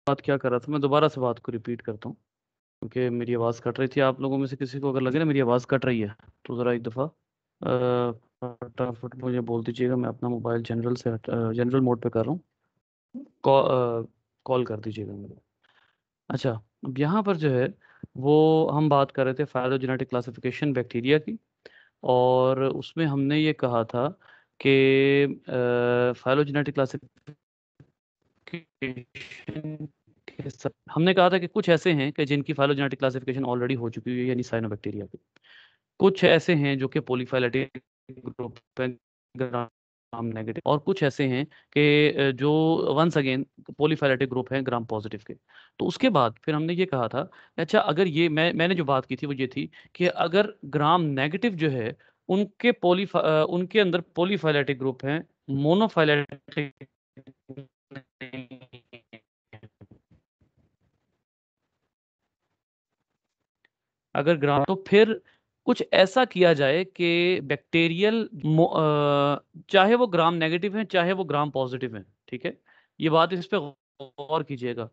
बात क्या कर रहा था, मैं दोबारा से बात को रिपीट करता हूँ क्योंकि मेरी आवाज़ कट रही थी। आप लोगों में से किसी को अगर लगे ना मेरी आवाज़ कट रही है तो ज़रा एक दफ़ा फटाफट मुझे बोल दीजिएगा। मैं अपना मोबाइल जनरल मोड पे कर रहा हूँ। कॉल कर दीजिएगा मेरे। अच्छा, अब यहाँ पर जो है वो हम बात कर रहे थे फाइलोजेनेटिक क्लासिफिकेशन बैक्टीरिया की, और उसमें हमने ये कहा था कि फाइलोजेनेटिक क्लासिफिकेशन हमने कहा था कि कुछ ऐसे हैं कि जिनकी फाइलोजेनेटिक क्लासिफिकेशन ऑलरेडी हो चुकी हुई है, यानी साइनोबैक्टीरिया की। कुछ ऐसे हैं जो कि पॉलीफाइलेटिक ग्रुप है, ग्राम नेगेटिव, और कुछ ऐसे हैं कि जो वंस अगेन पॉलीफाइलेटिक ग्रुप हैं ग्राम पॉजिटिव के। तो उसके बाद फिर हमने ये कहा था कि अच्छा, अगर ये मैंने जो बात की थी वो ये थी कि अगर ग्राम नेगेटिव जो है उनके अंदर पॉलीफाइलेटिक ग्रुप हैं, मोनोफाइलेटिक अगर ग्राम, तो फिर कुछ ऐसा किया जाए कि चाहे वो ग्राम नेगेटिव है चाहे वो ग्राम पॉजिटिव है, ठीक है, ये बात इस पे गौर कीजिएगा।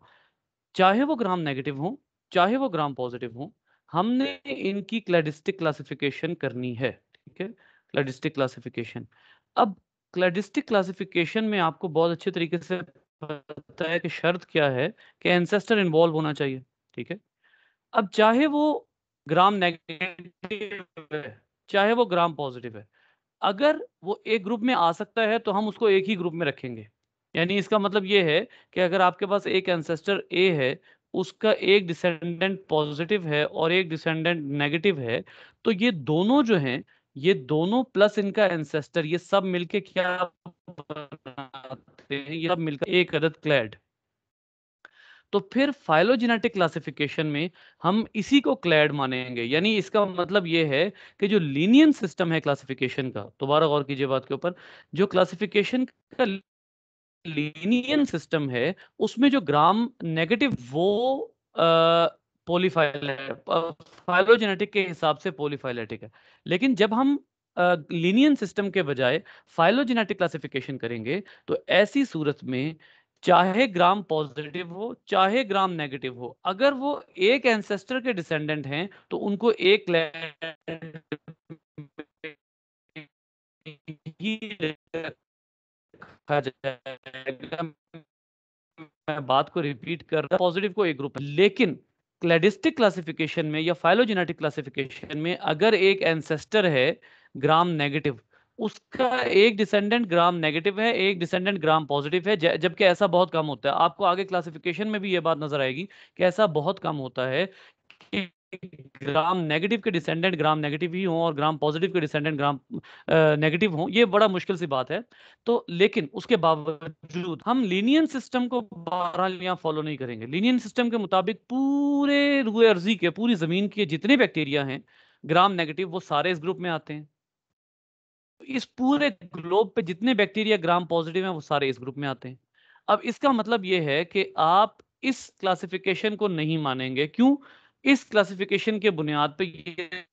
चाहे वो ग्राम नेगेटिव हो चाहे वो ग्राम पॉजिटिव हो, हमने इनकी क्लैडिस्टिक क्लासिफिकेशन करनी है, ठीक है, क्लैडिस्टिक क्लासिफिकेशन। अब क्लैडिस्टिक क्लासिफिकेशन में आपको बहुत अच्छे तरीके से पता है कि शर्त क्या है, कि एंसेस्टर इन्वॉल्व होना चाहिए, ठीक है। अब चाहे वो ग्राम नेगेटिव है चाहे वो ग्राम पॉजिटिव है, अगर वो एक ग्रुप में आ सकता है तो हम उसको एक ही ग्रुप में रखेंगे। यानी इसका मतलब ये है कि अगर आपके पास एक एंसेस्टर ए है, उसका एक डिसेंडेंट पॉजिटिव है और एक डिसेंडेंट नेगेटिव है, तो ये दोनों जो हैं, ये दोनों प्लस इनका एंसेस्टर, ये सब मिलके क्या बनाते हैं, ये सब मिलकर एक अदद क्लैड। तो फिर फाइलोजेनेटिक क्लासिफिकेशन में हम इसी को क्लैड मानेंगे। यानी इसका मतलब ये है कि जो लीनियन सिस्टम है क्लासिफिकेशन का, दोबारा गौर कीजिए बात के ऊपर, जो क्लासिफिकेशन का लीनियन सिस्टम है उसमें जो ग्राम नेगेटिव वो पोलीफाइल है, फाइलोजेनेटिक के हिसाब से पोलीफाइलेटिक है। लेकिन जब हम लीनियन सिस्टम के बजाय फाइलोजेनेटिक क्लासिफिकेशन करेंगे, तो ऐसी सूरत में चाहे ग्राम पॉजिटिव हो चाहे ग्राम नेगेटिव हो, अगर वो एक एंसेस्टर के डिसेंडेंट हैं तो उनको एक ही रखा जाएगा। मैं बात को रिपीट कर रहा, पॉजिटिव को एक ग्रुप, लेकिन क्लैडिस्टिक क्लासिफिकेशन में या फाइलोजेनेटिक क्लासिफिकेशन में अगर एक एंसेस्टर है ग्राम नेगेटिव, उसका एक डिसेंडेंट ग्राम नेगेटिव है, एक डिसेंडेंट ग्राम पॉजिटिव है, जबकि ऐसा बहुत कम होता है। आपको आगे क्लासिफिकेशन में भी ये बात नजर आएगी कि ऐसा बहुत कम होता है कि ग्राम नेगेटिव के डिसेंडेंट ग्राम नेगेटिव ही हों और ग्राम पॉजिटिव के डिसेंडेंट ग्राम नेगेटिव हों। ये बड़ा मुश्किल सी बात है। तो लेकिन उसके बावजूद हम लीनियन सिस्टम को बहरहाल यहाँ फॉलो नहीं करेंगे। लीनियन सिस्टम के मुताबिक पूरे रुए अर्जी के, पूरी जमीन के जितने बैक्टीरिया हैं ग्राम नेगेटिव, वो सारे इस ग्रुप में आते हैं। इस पूरे ग्लोब पे जितने बैक्टीरिया ग्राम पॉजिटिव हैं वो सारे इस ग्रुप में आते हैं। अब इसका मतलब ये है कि आप इस क्लासिफिकेशन को नहीं मानेंगे। क्यों? इस क्लासिफिकेशन के बुनियाद पे ये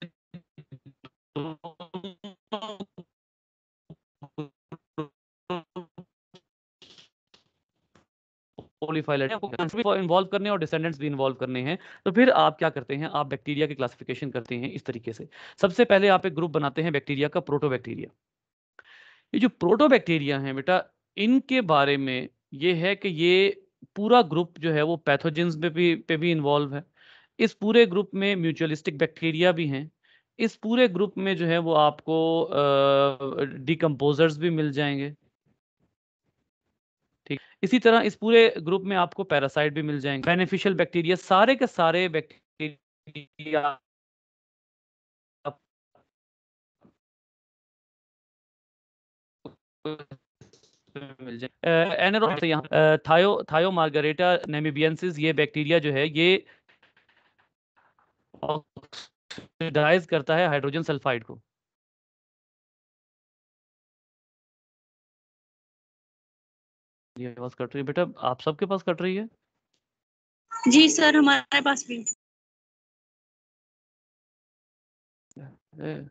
पॉलीफाइलेट इन्वॉल्व करने और डिसेंडेंट्स भी इन्वॉल्व करने हैं। तो फिर आप क्या करते हैं, आप बैक्टीरिया की क्लासिफिकेशन करते हैं इस तरीके से। सबसे पहले आप एक ग्रुप बनाते हैं बैक्टीरिया का, प्रोटोबैक्टीरिया। ये जो प्रोटोबैक्टीरिया हैं बेटा, इनके बारे में ये है कि ये पूरा ग्रुप जो है वो पैथोजेंस पे भी इन्वॉल्व है। इस पूरे ग्रुप में म्यूचुअलिस्टिक बैक्टीरिया भी हैं। इस पूरे ग्रुप में जो है वो आपको डिकम्पोजर्स भी मिल जाएंगे, ठीक। इसी तरह इस पूरे ग्रुप में आपको पैरासाइट भी मिल जाएंगे, बेनिफिशियल बैक्टीरिया, सारे के सारे बैक्टीरिया मिल जाए। एनारोब से यहाँ थायो मार्गरेटा नेमिबियंसिस, ये बैक्टीरिया जो है ये ऑक्सीडाइज करता है हाइड्रोजन सल्फाइड को। ये आवाज कट रही है बेटा, आप सबके पास कट रही है? जी सर, हमारे पास भी। ए,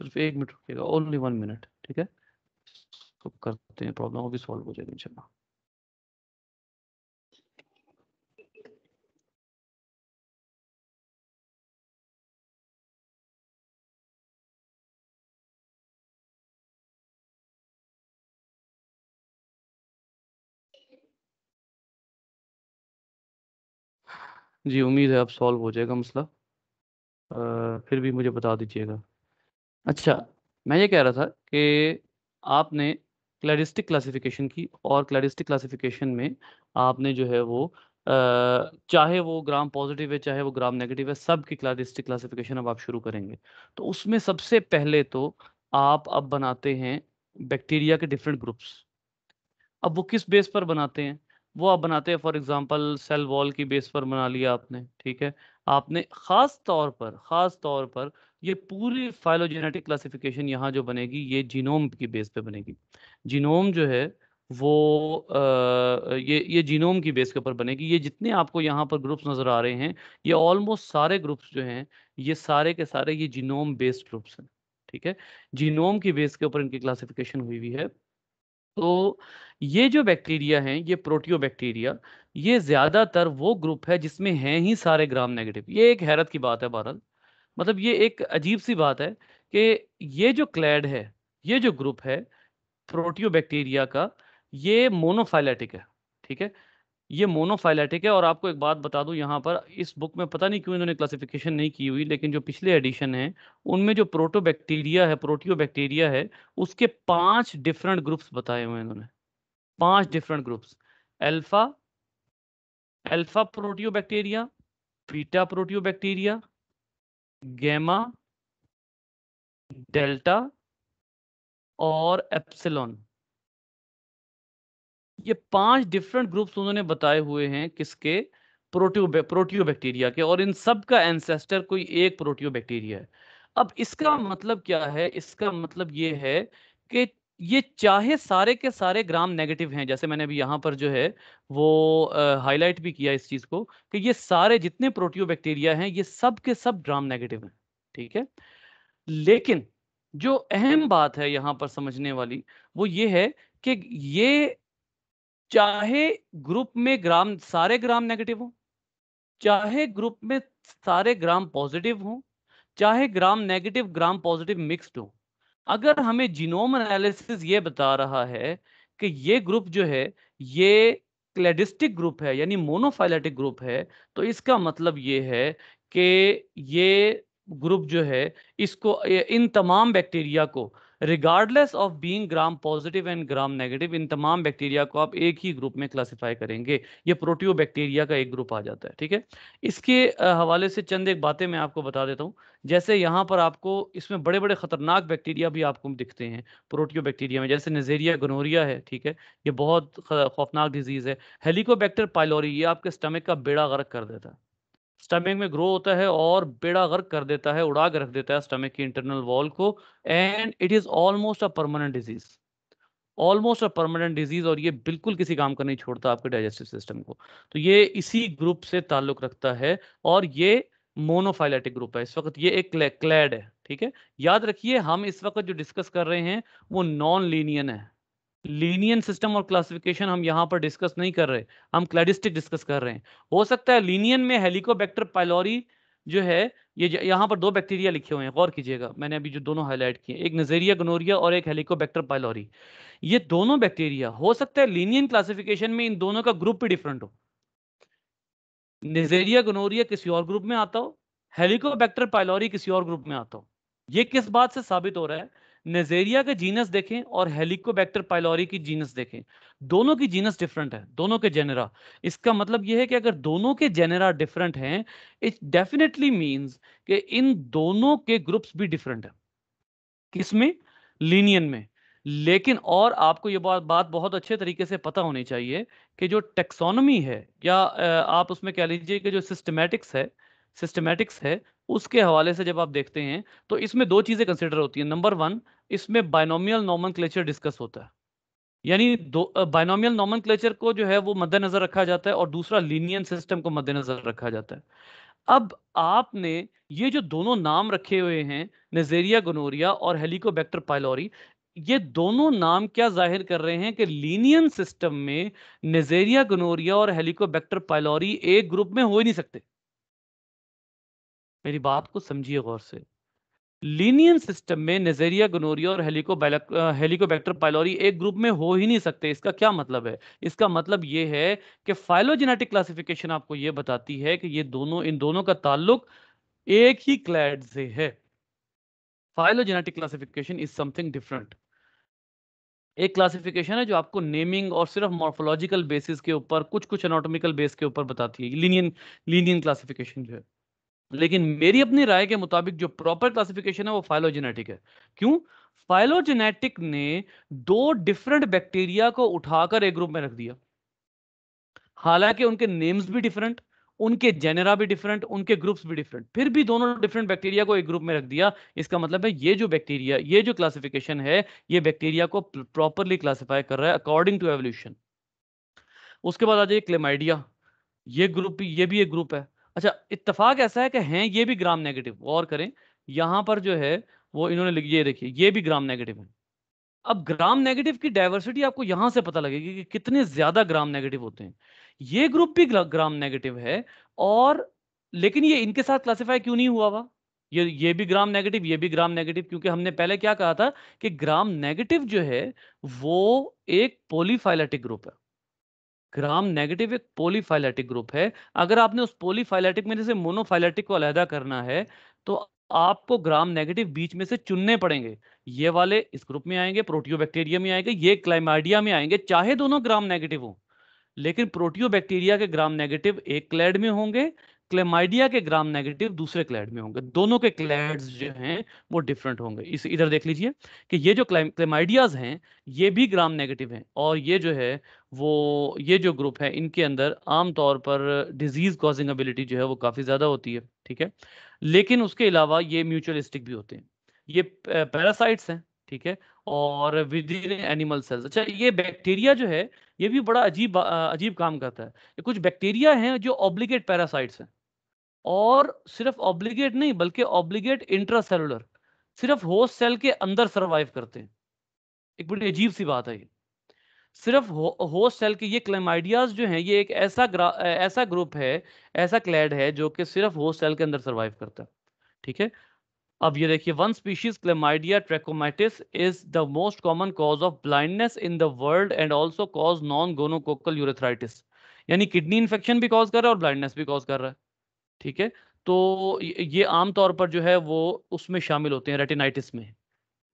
सिर्फ 1 मिनट रुकिएगा, ओनली 1 मिनट, ठीक है। तो करते हैं, प्रॉब्लम अभी सॉल्व हो जाएगी इंशाल्लाह। जी उम्मीद है अब सॉल्व हो जाएगा मसला। फिर भी मुझे बता दीजिएगा। अच्छा, मैं ये कह रहा था कि आपने क्लैडिस्टिक क्लासिफिकेशन की, और क्लैडिस्टिक क्लासिफिकेशन में आपने जो है वो चाहे वो ग्राम पॉजिटिव है चाहे वो ग्राम नेगेटिव है, सब की क्लैडिस्टिक क्लासिफिकेशन अब आप शुरू करेंगे। तो उसमें सबसे पहले तो आप अब बनाते हैं बैक्टीरिया के डिफरेंट ग्रुप्स। अब वो किस बेस पर बनाते हैं? वो आप बनाते हैं फॉर एग्जांपल सेल वॉल की बेस पर बना लिया आपने, ठीक है। आपने खास तौर पर ये पूरी फाइलोजेनेटिक क्लासिफिकेशन यहाँ जो बनेगी ये जीनोम की बेस पे बनेगी। जीनोम जो है वो ये जीनोम की बेस के ऊपर बनेगी। ये जितने आपको यहाँ पर ग्रुप्स नजर आ रहे हैं, ये ऑलमोस्ट सारे ग्रुप्स जो हैं, ये सारे के सारे ये जीनोम बेस्ड ग्रुप्स हैं, ठीक है। जीनोम की बेस के ऊपर इनकी क्लासिफिकेशन हुई हुई है। तो ये जो बैक्टीरिया हैं, ये प्रोटियोबैक्टीरिया, ये ज्यादातर वो ग्रुप है जिसमें हैं ही सारे ग्राम नेगेटिव। ये एक हैरत की बात है बहरहाल, मतलब ये एक अजीब सी बात है कि ये जो क्लैड है, ये जो ग्रुप है प्रोटियोबैक्टीरिया का, ये मोनोफाइलेटिक है, ठीक है। ये मोनोफाइलेटिक है। और आपको एक बात बता दूं, यहाँ पर इस बुक में पता नहीं क्यों इन्होंने क्लासिफिकेशन नहीं की हुई, लेकिन जो पिछले एडिशन है उनमें जो प्रोटोबैक्टीरिया है, प्रोटियोबैक्टीरिया है, उसके 5 डिफरेंट ग्रुप्स बताए हुए हैं इन्होंने। 5 different groups. Alpha, alpha proteobacteria, beta proteobacteria, gamma, delta और एप्सिलॉन। ये 5 डिफरेंट ग्रुप्स उन्होंने बताए हुए हैं किसके? प्रोटियोबैक्टीरिया के। और इन सब का एंसेस्टर कोई एक प्रोटियोबैक्टीरिया है। अब इसका मतलब क्या है? इसका मतलब ये है कि ये चाहे सारे के सारे ग्राम नेगेटिव हैं, जैसे मैंने अभी यहाँ पर जो है वो हाईलाइट भी किया इस चीज को, कि ये सारे जितने प्रोटियोबैक्टीरिया हैं ये सब के सब ग्राम नेगेटिव हैं, ठीक है। लेकिन जो अहम बात है यहाँ पर समझने वाली, वो ये है कि ये चाहे ग्रुप में ग्राम सारे ग्राम नेगेटिव हो, चाहे ग्रुप में सारे ग्राम पॉजिटिव हो, चाहे gram negative gram positive mixed हो, अगर हमें जीनोम एनालिसिस ये बता रहा है कि ये ग्रुप जो है ये क्लेडिस्टिक ग्रुप है, यानी मोनोफाइलेटिक ग्रुप है, तो इसका मतलब ये है कि ये ग्रुप जो है, इसको इन तमाम बैक्टीरिया को, regardless of being gram positive and gram negative, इन तमाम बैक्टीरिया को आप एक ही ग्रुप में क्लासिफाई करेंगे। ये प्रोटियोबैक्टीरिया का एक ग्रुप आ जाता है, ठीक है। इसके हवाले से चंद एक बातें मैं आपको बता देता हूँ। जैसे यहाँ पर आपको इसमें बड़े बड़े खतरनाक बैक्टीरिया भी आपको दिखते हैं प्रोटियोबैक्टीरिया में, जैसे नेजेरिया गोनोरिया है, ठीक है। ये बहुत खौफनाक डिजीज है। हेलिकोबैक्टर पाइलोरी, ये आपके स्टमक का बेड़ा गर्क कर देता है। स्टमक में ग्रो होता है और बेड़ा गर्क कर देता है, उड़ा के रख देता है स्टमक की इंटरनल वॉल को। And it is almost a permanent disease, almost a permanent disease. और ये बिल्कुल किसी काम का नहीं छोड़ता आपके डाइजेस्टिव सिस्टम को। तो ये इसी ग्रुप से ताल्लुक रखता है। और ये मोनोफाइलेटिक ग्रुप है। इस वक्त ये एक क्लैड है, ठीक है। याद रखिए, हम इस वक्त जो डिस्कस कर रहे हैं वो नॉन लीनियन है। लीनियन सिस्टम और क्लासिफिकेशन हम यहां पर डिस्कस नहीं कर रहे, हम क्लैडिस्टिक डिस्कस कर रहे हैं। हो सकता है लीनियन में हेलिकोबैक्टर पाइलोरी जो है, ये यहां पर 2 बैक्टीरिया लिखे हुए हैं, गौर कीजिएगा, मैंने अभी जो दोनों हाईलाइट किए, एक नजेरिया गोनोरिया और एक हेलिकोबैक्टर पाइलोरी। ये दोनों बैक्टीरिया, हो सकता है लीनियन क्लासिफिकेशन में इन दोनों का ग्रुप भी डिफरेंट हो। निजेरिया गोनोरिया किसी और ग्रुप में आता हो, हेलिकोबैक्टर पाइलोरी किसी और ग्रुप में आता हो। ये किस बात से साबित हो रहा है? नेजेरिया का जीनस देखें और हेलिकोबैक्टर पाइलोरी की जीनस देखें, दोनों की जीनस डिफरेंट है, दोनों के जेनेरा। इसका मतलब यह है कि अगर दोनों के जेनेरा डिफरेंट हैं, इट डेफिनेटली मींस कि इन दोनों के ग्रुप्स भी डिफरेंट है। किसमें? लीनियन में। लेकिन और आपको ये बात बहुत अच्छे तरीके से पता होनी चाहिए कि जो टेक्सोनॉमी है, या आप उसमें कह लीजिए कि जो सिस्टमैटिक्स है, उसके हवाले से जब आप देखते हैं तो इसमें 2 चीजें कंसिडर होती हैं। नंबर 1, इसमें बायनोमियल नोमेनक्लेचर डिस्कस होता है, यानी दो बायनोमियल नोमेनक्लेचर को जो है वो मद्देनजर रखा जाता है, और दूसरा लीनियन सिस्टम को मद्देनजर रखा जाता है। अब आपने ये जो दोनों नाम रखे हुए हैं, नेजेरिया गोनोरिया और हेलिकोबैक्टर पाइलोरी, ये दोनों नाम क्या जाहिर कर रहे हैं कि लीनियन सिस्टम में नेजेरिया गोनोरिया और हेलिकोबैक्टर पाइलोरी एक ग्रुप में हो ही नहीं सकते। मेरी बात को समझिए गौर से। लीनियन सिस्टम में नेजेरिया गोनोरिया और हेलिकोबैक्टर पाइलोरी एक ग्रुप में हो ही नहीं सकते। इसका क्या मतलब है? इसका मतलब यह है कि फाइलोजेनेटिक क्लासिफिकेशन आपको यह बताती है कि ये दोनों, इन दोनों का ताल्लुक एक ही क्लैड से है। Phylogenetic classification is something different. एक क्लासिफिकेशन है जो आपको नेमिंग और सिर्फ मॉर्फोलॉजिकल बेसिस के ऊपर, कुछ कुछ एनाटॉमिकल बेस के ऊपर बताती है, लीनियन क्लासिफिकेशन जो है। लेकिन मेरी अपनी राय के मुताबिक जो प्रॉपर क्लासिफिकेशन है वो फाइलोजेनेटिक है। क्यों? फाइलोजेनेटिक ने दो डिफरेंट बैक्टीरिया को उठाकर एक ग्रुप में रख दिया, हालांकि उनके नेम्स भी डिफरेंट, उनके जेनेरा भी डिफरेंट, उनके ग्रुप्स भी डिफरेंट, फिर भी दोनों डिफरेंट बैक्टीरिया को एक ग्रुप में रख दिया। इसका मतलब है ये जो बैक्टीरिया, ये जो क्लासिफिकेशन है, ये बैक्टीरिया को प्रॉपरली क्लासिफाई कर रहा है अकॉर्डिंग टू एवोल्यूशन। उसके बाद आ जाइए क्लेमाइडिया, ये भी एक ग्रुप है। अच्छा, इत्तेफाक ऐसा है कि हैं ये भी ग्राम नेगेटिव। गौर करें, यहां पर जो है वो इन्होंने ये देखिए, ये भी ग्राम नेगेटिव है। अब ग्राम नेगेटिव की डाइवर्सिटी आपको यहां से पता लगेगी कि कितने ज्यादा ग्राम नेगेटिव होते हैं। ये ग्रुप भी ग्राम नेगेटिव है, और लेकिन ये इनके साथ क्लासिफाई क्यों नहीं हुआ हुआ? ये भी ग्राम नेगेटिव, ये भी ग्राम नेगेटिव, क्योंकि हमने पहले क्या कहा था कि ग्राम नेगेटिव जो है वो एक पॉलीफाइलेटिक ग्रुप है। ग्राम नेगेटिव एक पॉलीफाइलेटिक ग्रुप है। अगर आपने उस पॉलीफाइलेटिक में से मोनोफाइलेटिक को अलहदा करना है, तो आपको ग्राम नेगेटिव बीच में से चुनने पड़ेंगे। ये वाले इस ग्रुप में आएंगे, प्रोटियोबैक्टीरिया में आएंगे, ये क्लाइमाइडिया में आएंगे, चाहे दोनों ग्राम नेगेटिव हो। लेकिन प्रोटियोबैक्टीरिया के ग्राम नेगेटिव एक क्लैड में होंगे, क्लेमाइडिया के ग्राम नेगेटिव दूसरे क्लैड में होंगे। दोनों के क्लैड्स जो हैं वो डिफरेंट होंगे। इस इधर देख लीजिए कि ये जो क्लेमाइडियाज हैं ये भी ग्राम नेगेटिव हैं, और ये जो है वो, ये जो ग्रुप है इनके अंदर आमतौर पर डिजीज कॉजिंग एबिलिटी जो है वो काफी ज्यादा होती है, ठीक है। लेकिन उसके अलावा ये म्यूचुअलिस्टिक भी होते हैं, ये पैरासाइट्स हैं, ठीक है, और विद इन एनिमल सेल्स। अच्छा, ये बैक्टीरिया जो है ये भी बड़ा अजीब काम करता है। ये कुछ बैक्टीरिया हैं जो ऑब्लिगेट पैरासाइट्स हैं, और सिर्फ ऑब्लिगेट नहीं बल्कि ऑब्लिगेट इंट्रासेलुलर, सिर्फ होस्ट सेल के अंदर सरवाइव करते हैं। एक बड़ी अजीब सी बात है ये। सिर्फ होस्ट सेल के ये क्लेमाइडियाज जो हैं, ये एक ऐसा ग्रुप है, ऐसा क्लैड है जो कि सिर्फ होस्ट सेल के अंदर सरवाइव करता है, ठीक है। अब ये देखिए, one species chlamydia ट्रैकोमाइटिस is the most common cause of blindness in the world and also cause non gonococcal urethritis. यानी किडनी इंफेक्शन भी कॉज कर रहा है और ब्लाइंडनेस भी कॉज कर रहा है, ठीक है। तो ये आमतौर पर जो है वो उसमें शामिल होते हैं,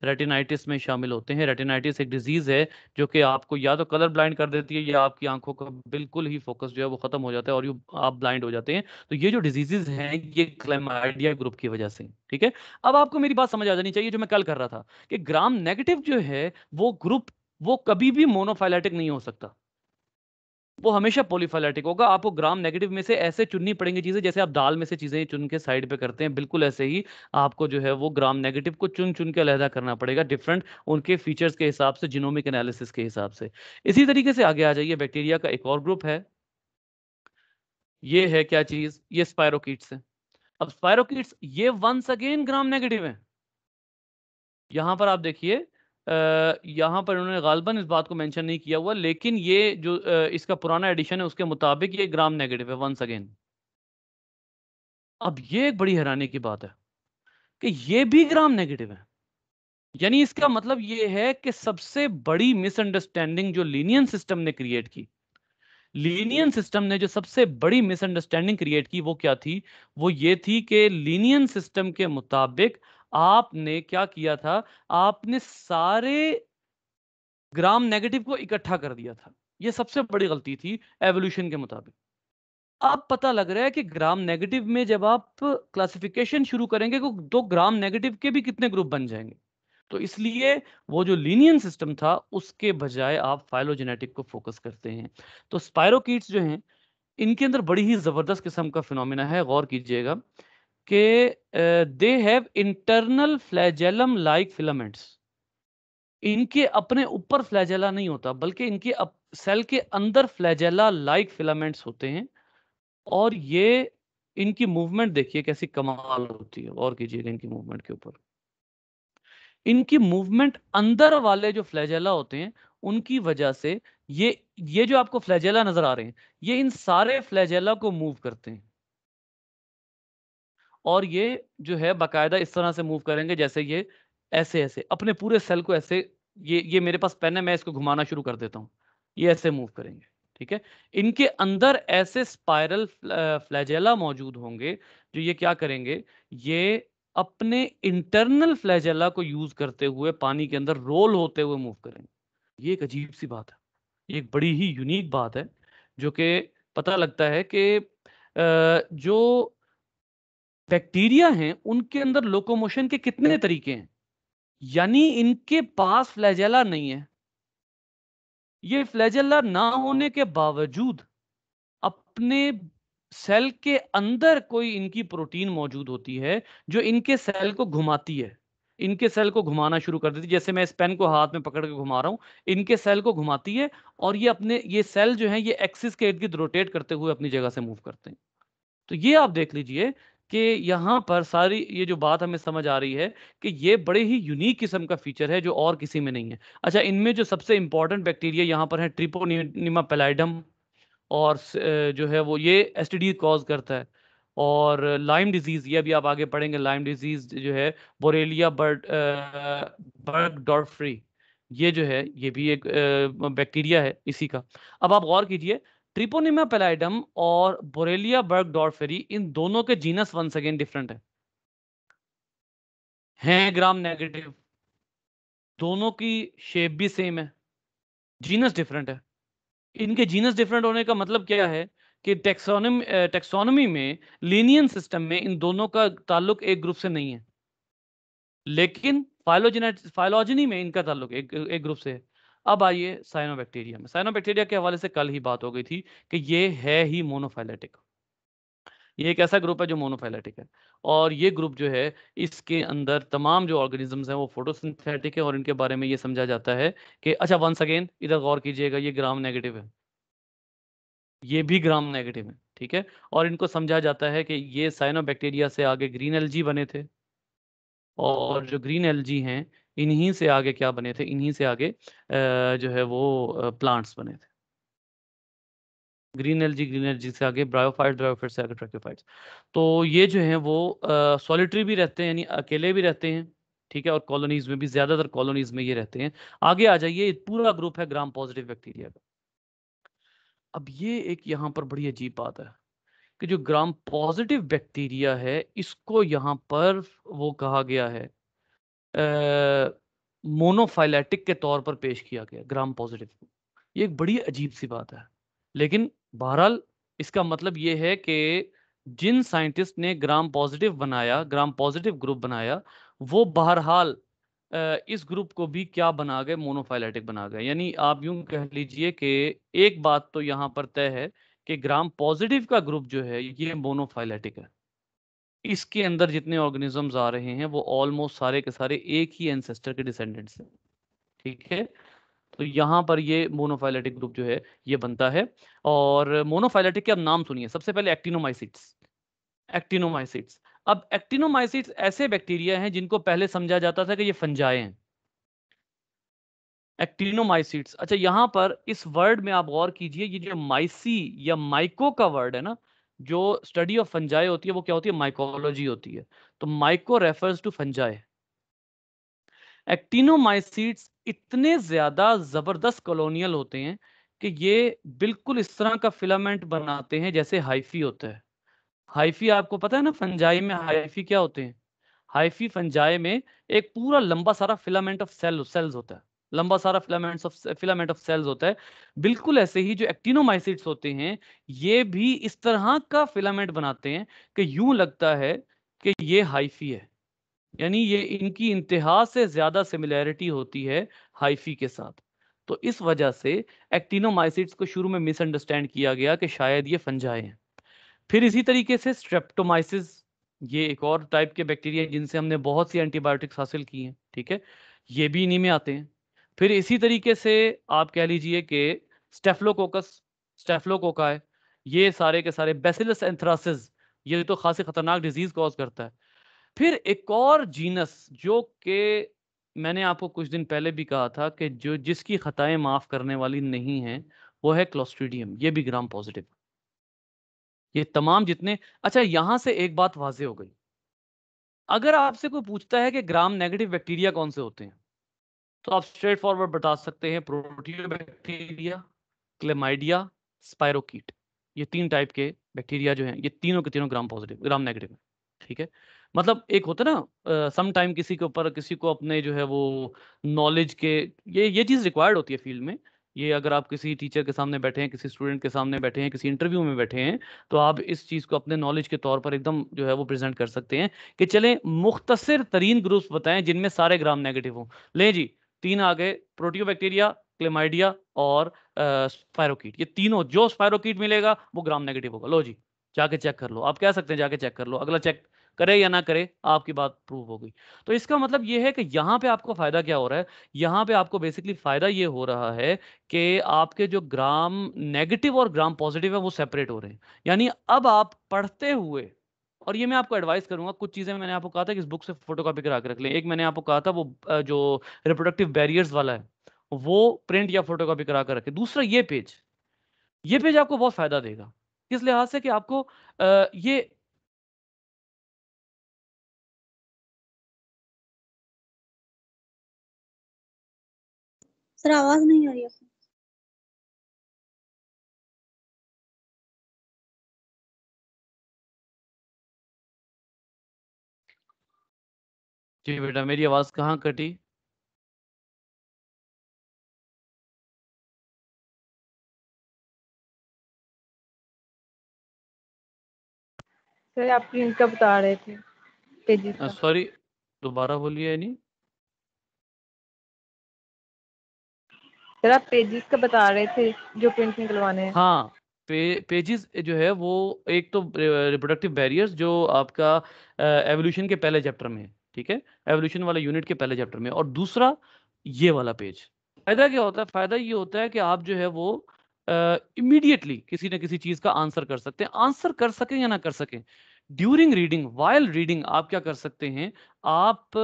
रेटिनाइटिस में शामिल होते हैं। रेटिनाइटिस एक डिजीज है जो कि आपको या तो कलर ब्लाइंड कर देती है, या आपकी आंखों का बिल्कुल ही फोकस जो है वो खत्म हो जाता है और यू आप ब्लाइंड हो जाते हैं। तो ये जो डिजीजेज हैं ये क्लेमाइडिया ग्रुप की वजह से, ठीक है। अब आपको मेरी बात समझ आ जानी चाहिए जो मैं कल कर रहा था, कि ग्राम नेगेटिव जो है वो ग्रुप, वो कभी भी मोनोफाइलेटिक नहीं हो सकता, वो हमेशा पॉलीफाइलेटिक होगा। आपको ग्राम नेगेटिव में से ऐसे चुननी पड़ेंगी चीजें, जैसे आप दाल में से चीजें चुन के साइड पे करते हैं, बिल्कुल ऐसे ही आपको जो है वो ग्राम नेगेटिव को चुन चुन के अलहदा करना पड़ेगा, डिफरेंट उनके फीचर्स के हिसाब से, जीनोमिक एनालिसिस के हिसाब से। इसी तरीके से आगे आ जाइए, बैक्टीरिया का एक और ग्रुप है, ये है क्या चीज, ये स्पायरोकीट्स है। अब स्पायरोकीट्स ये वंस अगेन ग्राम नेगेटिव है। यहां पर आप देखिए, यहां पर उन्होंने गालबन इस बात को मेंशन नहीं किया हुआ, लेकिन ये जो इसका पुराना एडिशन है उसके मुताबिक ये ग्राम नेगेटिव है वंस अगेन। अब ये एक बड़ी हैरानी की बात है कि ये भी ग्राम नेगेटिव है। यानी इसका मतलब ये है कि सबसे बड़ी मिसअंडरस्टैंडिंग जो लीनियन सिस्टम ने क्रिएट की, लीनियन सिस्टम ने जो सबसे बड़ी मिसअंडरस्टैंडिंग क्रिएट की वो क्या थी? वो ये थी कि लीनियन सिस्टम के मुताबिक आपने क्या किया था, आपने सारे ग्राम नेगेटिव को इकट्ठा कर दिया था। ये सबसे बड़ी गलती थी एवोल्यूशन के मुताबिक। अब पता लग रहा है कि ग्राम नेगेटिव में जब आप क्लासिफिकेशन शुरू करेंगे तो ग्राम नेगेटिव के भी कितने ग्रुप बन जाएंगे। तो इसलिए वो जो लीनियन सिस्टम था उसके बजाय आप फाइलोजेनेटिक को फोकस करते हैं। तो स्पायरोकीट्स जो हैं इनके अंदर बड़ी ही जबरदस्त किस्म का फिनोमिना है, गौर कीजिएगा कि they have internal flagellum like filaments. इनके अपने ऊपर फ्लैजेला नहीं होता, बल्कि इनके सेल के अंदर फ्लैजेला लाइक फिलामेंट्स होते हैं। और ये इनकी मूवमेंट देखिए कैसी कमाल होती है, और कीजिएगा इनकी मूवमेंट के ऊपर। इनकी मूवमेंट अंदर वाले जो फ्लैजेला होते हैं उनकी वजह से ये जो आपको फ्लैजेला नजर आ रहे हैं, ये इन सारे फ्लैजेला को मूव करते हैं, और ये जो है बाकायदा इस तरह से मूव करेंगे जैसे ये ऐसे ऐसे अपने पूरे सेल को ऐसे, ये मेरे पास पेन है, मैं इसको घुमाना शुरू कर देता हूं, ये ऐसे मूव करेंगे। ठीक है, इनके अंदर ऐसे स्पाइरल फ्लैजेला मौजूद होंगे जो ये क्या करेंगे, ये अपने इंटरनल फ्लैजेला को यूज करते हुए पानी के अंदर रोल होते हुए मूव करेंगे। ये एक अजीब सी बात है, ये एक बड़ी ही यूनिक बात है, जो कि पता लगता है कि जो बैक्टीरिया हैं उनके अंदर लोकोमोशन के कितने तरीके हैं। यानी इनके पास फ्लैजेला नहीं है, ये फ्लैजेला ना होने के बावजूद अपने सेल के अंदर कोई इनकी प्रोटीन मौजूद होती है जो इनके सेल को घुमाती है, इनके सेल को घुमाना शुरू कर देती है। जैसे मैं इस पेन को हाथ में पकड़ के घुमा रहा हूं, इनके सेल को घुमाती है, और ये अपने ये सेल जो है ये एक्सिस के इर्द गिर्द रोटेट करते हुए अपनी जगह से मूव करते हैं। तो ये आप देख लीजिए कि यहां पर सारी ये जो बात हमें समझ आ रही है कि ये बड़े ही यूनिक किस्म का फीचर है जो और किसी में नहीं है। अच्छा, इनमें जो सबसे इंपॉर्टेंट बैक्टीरिया यहां पर है ट्रिपोनिमा पैलाइडम, और जो है वो ये एसटीडी कॉज करता है, और लाइम डिजीज, ये अभी आप आगे पढ़ेंगे, लाइम डिजीज जो है बोरेलिया बर्गडॉर्फरी, ये जो है ये भी एक बैक्टीरिया है इसी का। अब आप गौर कीजिए, ट्रिपोनिमा पैलाइडम और बोरेलिया बर्गडॉर्फरी, इन दोनों के जीनस वंस अगेन डिफरेंट हैं ग्राम नेगेटिव, दोनों की शेप भी सेम है, जीनस डिफरेंट है। इनके जीनस डिफरेंट होने का मतलब क्या है कि टेक्सोनमी में, लीनियन सिस्टम में इन दोनों का ताल्लुक एक ग्रुप से नहीं है, लेकिन फाइलोजेनी में इनका ताल्लुक एक ग्रुप से है। अब आइए साइनोबैक्टीरिया में। साइनोबैक्टीरिया के हवाले से कल ही बात हो गई थी कि ये है ही मोनोफाइलेटिक, ये एक ऐसा ग्रुप है जो मोनोफाइलेटिक है, और ये ग्रुप जो है इसके अंदर तमाम जो ऑर्गेनिजम्स हैं वो फोटोसिंथेटिक है, और इनके बारे में ये समझा जाता है कि, अच्छा वंस अगेन इधर गौर कीजिएगा, ये ग्राम नेगेटिव है, ये भी ग्राम नेगेटिव है। ठीक है, और इनको समझा जाता है कि ये साइनोबैक्टीरिया से आगे ग्रीन एल्जी बने थे, और जो ग्रीन एल्जी हैं इन्हीं से आगे क्या बने थे, इन्हीं से आगे जो है वो प्लांट्स बने थे। ग्रीन एल्जी से आगे ब्रायोफाइट्स, ब्रायोफाइट्स से आगे ट्रैक्योफाइट्स। तो ये जो है वो सॉलिटरी भी रहते हैं, यानी अकेले भी रहते हैं। ठीक है, और कॉलोनीज में भी, ज्यादातर कॉलोनीज में ये रहते हैं। आगे आ जाइए, पूरा ग्रुप है ग्राम पॉजिटिव बैक्टीरिया का। अब ये एक यहाँ पर बड़ी अजीब बात है कि जो ग्राम पॉजिटिव बैक्टीरिया है इसको यहाँ पर वो कहा गया है, मोनोफाइलेटिक के तौर पर पेश किया गया ग्राम पॉजिटिव को। ये एक बड़ी अजीब सी बात है, लेकिन बहरहाल इसका मतलब ये है कि जिन साइंटिस्ट ने ग्राम पॉजिटिव बनाया, ग्राम पॉजिटिव ग्रुप बनाया, वो बहरहाल इस ग्रुप को भी क्या बना गए, मोनोफाइलेटिक बना गए। यानी आप यूं कह लीजिए कि एक बात तो यहाँ पर तय है कि ग्राम पॉजिटिव का ग्रुप जो है ये मोनोफाइलेटिक है। इसके अंदर जितने ऑर्गेनिजम्स आ रहे हैं वो ऑलमोस्ट सारे के सारे एक ही एंसेस्टर के डिसेंडेंट्स हैं। ठीक है, तो यहाँ पर ये मोनोफाइलेटिक ग्रुप जो है ये बनता है। और मोनोफाइलेटिक के अब नाम सुनिए, सबसे पहले एक्टिनोमाइसिट्स। एक्टिनोमाइसिट्स, अब एक्टिनोमाइसिट्स ऐसे बैक्टीरिया हैं जिनको पहले समझा जाता था कि ये फंजाए हैं। एक्टिनोमाइसिट्स, अच्छा यहाँ पर इस वर्ड में आप गौर कीजिए, ये जो माइसी या माइको का वर्ड है ना, जो स्टडी ऑफ फंजाई होती है वो क्या होती है, माइकोलॉजी होती है। तो माइको रेफर्स टू फंजाई। एक्टिनोमाइसिट्स इतने ज्यादा जबरदस्त कॉलोनियल होते हैं कि ये बिल्कुल इस तरह का फिलामेंट बनाते हैं जैसे हाइफी होता है। हाइफी आपको पता है ना, फंजाई में हाइफी क्या होते हैं, हाइफी फंजाई में एक पूरा लंबा सारा फिलामेंट ऑफ सेल्स होता है, लंबा सारा फिलामेंट ऑफ सेल्स होता है। बिल्कुल ऐसे ही जो एक्टिनोमाइसिट्स होते हैं ये भी इस तरह का फिलामेंट बनाते हैं कि यूं लगता है कि ये हाइफी है। यानी ये इनकी इंतहा से ज्यादा सिमिलैरिटी होती है हाइफी के साथ। तो इस वजह से एक्टिनोमाइसिट्स को शुरू में मिसअंडरस्टैंड किया गया कि शायद ये फंजाई हैं। फिर इसी तरीके से स्ट्रेप्टोमाइसिस, ये एक और टाइप के बैक्टीरिया जिनसे हमने बहुत सी एंटीबायोटिक्स हासिल की हैं। ठीक है, ये भी इन्हीं में आते हैं। फिर इसी तरीके से आप कह लीजिए कि स्टेफलोकोकस, स्टेफलोकोकाई, ये सारे के सारे बैसिलस एंथ्रासिस, ये तो खासी खतरनाक डिजीज कॉज करता है। फिर एक और जीनस जो कि मैंने आपको कुछ दिन पहले भी कहा था कि जो जिसकी खताएं माफ करने वाली नहीं हैं, वो है क्लोस्ट्रीडियम। ये भी ग्राम पॉजिटिव। ये तमाम जितने, अच्छा यहां से एक बात वाजे हो गई, अगर आपसे कोई पूछता है कि ग्राम नेगेटिव बैक्टीरिया कौन से होते हैं, तो आप स्ट्रेट फॉरवर्ड बता सकते हैं प्रोटियोबैक्टीरिया, क्लेमाइडिया, स्पाइरोकीट। ये तीन टाइप के बैक्टीरिया जो हैं, ये तीनों के तीनों ग्राम पॉजिटिव ग्राम नेगेटिव है। ठीक है, मतलब एक होता है ना सम टाइम किसी के ऊपर किसी को अपने जो है वो नॉलेज के, ये चीज़ रिक्वायर्ड होती है फील्ड में। ये अगर आप किसी टीचर के सामने बैठे हैं, किसी स्टूडेंट के सामने बैठे हैं, किसी इंटरव्यू में बैठे हैं, तो आप इस चीज़ को अपने नॉलेज के तौर पर एकदम जो है वो प्रेजेंट कर सकते हैं कि चलें मुख्तसर तरीन ग्रुप्स बताएं जिनमें सारे ग्राम नेगेटिव हों। ले जी, तीन आ गए, प्रोटियोबैक्टीरिया, क्लेमाइडिया और स्पायरोकीट। ये तीनों जो स्पायरोकीट मिलेगा वो ग्राम नेगेटिव होगा। लो जी, जाके चेक कर लो। आप कह सकते हैं जाके चेक कर लो, अगला चेक करे या ना करे आपकी बात प्रूव हो गई। तो इसका मतलब ये है कि यहां पे आपको फायदा क्या हो रहा है, यहां पे आपको बेसिकली फायदा ये हो रहा है कि आपके जो ग्राम नेगेटिव और ग्राम पॉजिटिव है वो सेपरेट हो रहे हैं। यानी अब आप पढ़ते हुए, और ये मैं आपको एडवाइस करूंगा, कुछ चीजें मैंने आपको कहा था कि इस बुक से फोटोकॉपी करा के रख लें। एक मैंने आपको कहा था वो जो रिप्रोडक्टिव बैरियर्स वाला है, वो प्रिंट या फोटोकॉपी करा कर रखें। दूसरा ये पेज आपको बहुत फायदा देगा। किस लिहाज से कि आपको ये सर आवाज नहीं आ रही है। जी बेटा, मेरी आवाज कहाँ कटी? सर आप प्रिंट का बता रहे थे, पेजेस का। सॉरी, दोबारा बोलिए। नहीं, सर आप पेजेस का बता रहे थे जो प्रिंट निकलवाने हैं। हाँ, पेजेस जो है वो, एक तो रिप्रोडक्टिव बैरियर्स जो आपका एवोल्यूशन के पहले चैप्टर में है, ठीक है, एवोल्यूशन वाले यूनिट के पहले चैप्टर में। और दूसरा ये वाला पेज, फायदा क्या होता है? फायदा ये होता है कि आप जो है वो इमीडिएटली किसी न किसी चीज का आंसर कर सकते हैं। आंसर कर सकें या ना कर सकें, ड्यूरिंग रीडिंग, वाइल रीडिंग आप क्या कर सकते हैं, आप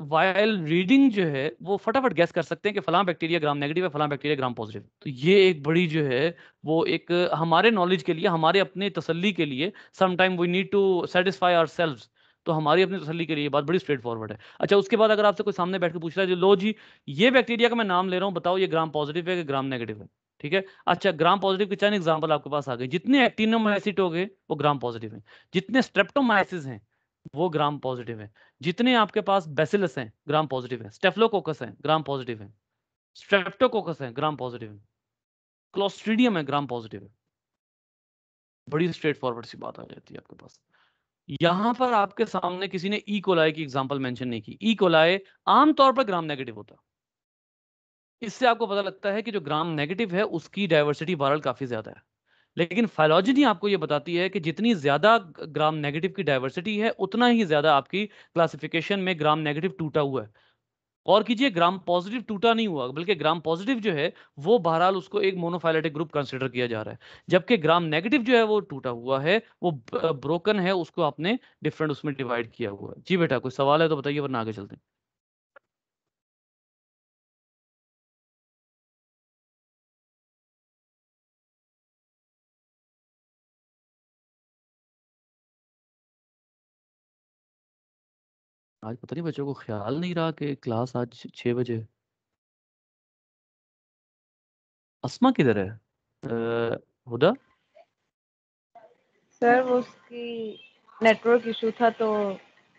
वाइल रीडिंग जो है वो फटाफट गैस कर सकते हैं कि फलां बैक्टीरिया ग्राम नेगेटिव है, फलां बैक्टीरिया ग्राम पॉजिटिव। तो ये एक बड़ी जो है वो एक हमारे नॉलेज के लिए, हमारे अपने तसल्ली के लिए, some time we need to satisfy ourselves, तो हमारी अपनी तसल्ली के लिए ये बात बड़ी स्ट्रेट फॉरवर्ड है। अच्छा, उसके बाद अगर आपसे कोई सामने बैठ के पूछ रहा है, लो जी ये बैक्टीरिया का मैं नाम ले रहा हूँ, बताओ ये ग्राम पॉजिटिव है कि ग्राम नेगेटिव है? ठीक है, अच्छा ग्राम पॉजिटिव की चंद एग्जांपल आपके पास आ गए। जितने एक्टिनोमाइसिट हो गए वो ग्राम पॉजिटिव हैं, जितने स्ट्रेप्टोमाइसिस हैं वो ग्राम पॉजिटिव हैं, जितने आपके पास बेसिलस हैं ग्राम पॉजिटिव है, स्टेफलोकोकस हैं ग्राम पॉजिटिव है, स्ट्रेप्टोकोकस हैं ग्राम पॉजिटिव है, क्लोस्ट्रीडियम है ग्राम पॉजिटिव है। बड़ी स्ट्रेट फॉरवर्ड सी बात आ जाती है आपके पास। यहां पर आपके सामने किसी ने ई कोलाई की एग्जांपल मेंशन नहीं की। ई कोलाई आमतौर पर ग्राम नेगेटिव होता है। इससे आपको पता लगता है कि जो ग्राम नेगेटिव है उसकी डाइवर्सिटी बहरहाल काफी ज्यादा है। लेकिन फाइलॉजी आपको ये बताती है कि जितनी ज्यादा ग्राम नेगेटिव की डाइवर्सिटी है, उतना ही ज्यादा आपकी क्लासिफिकेशन में ग्राम नेगेटिव टूटा हुआ है। और कीजिए, ग्राम पॉजिटिव टूटा नहीं हुआ, बल्कि ग्राम पॉजिटिव जो है वो बहरहाल उसको एक मोनोफाइलेटिक ग्रुप कंसिडर किया जा रहा है। जबकि ग्राम नेगेटिव जो है वो टूटा हुआ है, वो ब्रोकन है, उसको आपने डिफरेंट उसमें डिवाइड किया हुआ है। जी बेटा, कोई सवाल है तो बताइए, वरना आगे चलते हैं। आज पता नहीं बच्चों को ख्याल नहीं रहा कि क्लास आज 6 बजे। अस्मा किधर है? हुदा? सर वो उसकी नेटवर्क इशू था तो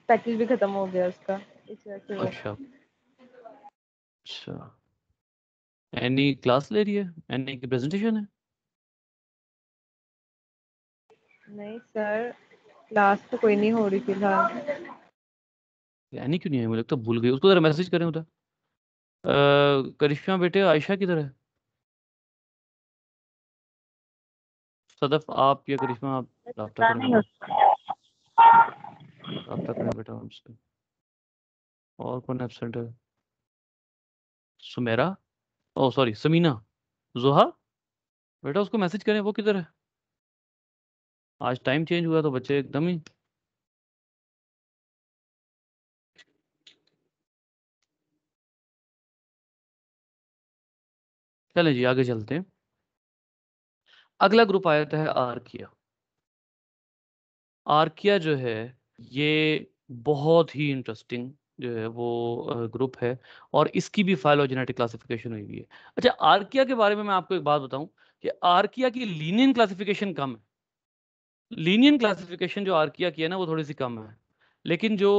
पैकेज भी खत्म हो गया उसका, इस वजह से वो। अच्छा अच्छा, एनी क्लास ले रही है? एनी की प्रेजेंटेशन है? नहीं सर, क्लास तो कोई नहीं हो रही फिलहाल। एनी क्यों नहीं है? मुझे लगता है भूल गई। उसको जरा मैसेज करें उधर। करिश्मा बेटे, आयशा किधर है? सदफ आप या करिश्मा, आप रब्ता पता करें नहीं बेटा, उसका। रब्ता करें बेटा हमसे। और कौन एब्सेंट है? सुमेरा, ओ सॉरी समीना, जोहा, बेटा उसको मैसेज करें, वो किधर है? आज टाइम चेंज हुआ तो बच्चे एकदम ही। चलें जी आगे चलते हैं। अगला ग्रुप आ जाता है आर्किया। आर्किया जो है ये बहुत ही इंटरेस्टिंग जो है वो ग्रुप है, और इसकी भी फाइलोजेनेटिक क्लासिफिकेशन हुई हुई है। अच्छा, आर्किया के बारे में मैं आपको एक बात बताऊं कि आर्किया की लीनियन क्लासिफिकेशन कम है। लीनियन क्लासिफिकेशन जो आर्किया की है ना वो थोड़ी सी कम है, लेकिन जो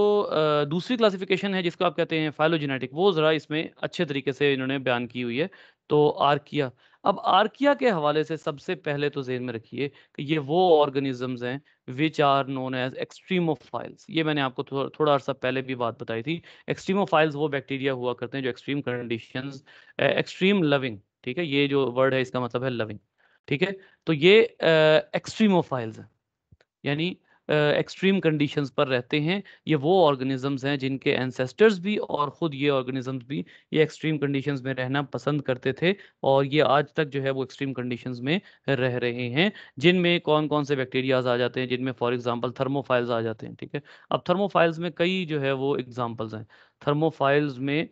दूसरी क्लासिफिकेशन है जिसको आप कहते हैं फाइलोजेनेटिक, वो ज़रा इसमें अच्छे तरीके से इन्होंने बयान की हुई है। तो आर्किया, अब आर्किया के हवाले से सबसे पहले तो ज़हन में रखिए कि ये वो ऑर्गेनिजम्स हैं which are known as extremophiles. ये मैंने आपको थोड़ा अर्सा पहले भी बात बताई थी। एक्सट्रीमोफाइल्स वो बैक्टीरिया हुआ करते हैं जो एक्सट्रीम कंडीशंस, एक्सट्रीम लविंग, ठीक है, ये जो वर्ड है इसका मतलब है लविंग, ठीक है। तो ये एक्सट्रीमोफाइल्स हैं, यानी एक्सट्रीम कंडीशंस पर रहते हैं। ये वो ऑर्गेनिजम्स हैं जिनके एंसेस्टर्स भी और ख़ुद ये ऑर्गेनिजम्स भी ये एक्सट्रीम कंडीशंस में रहना पसंद करते थे, और ये आज तक जो है वो एक्सट्रीम कंडीशंस में रह रहे हैं। जिनमें कौन कौन से बैक्टीरियाज आ जाते हैं, जिनमें फॉर एग्जांपल थर्मोफाइल्स आ जाते हैं, ठीक है। अब थर्मोफाइल्स में कई जो है वो एग्जांपल्स हैं। थर्मोफाइल्स में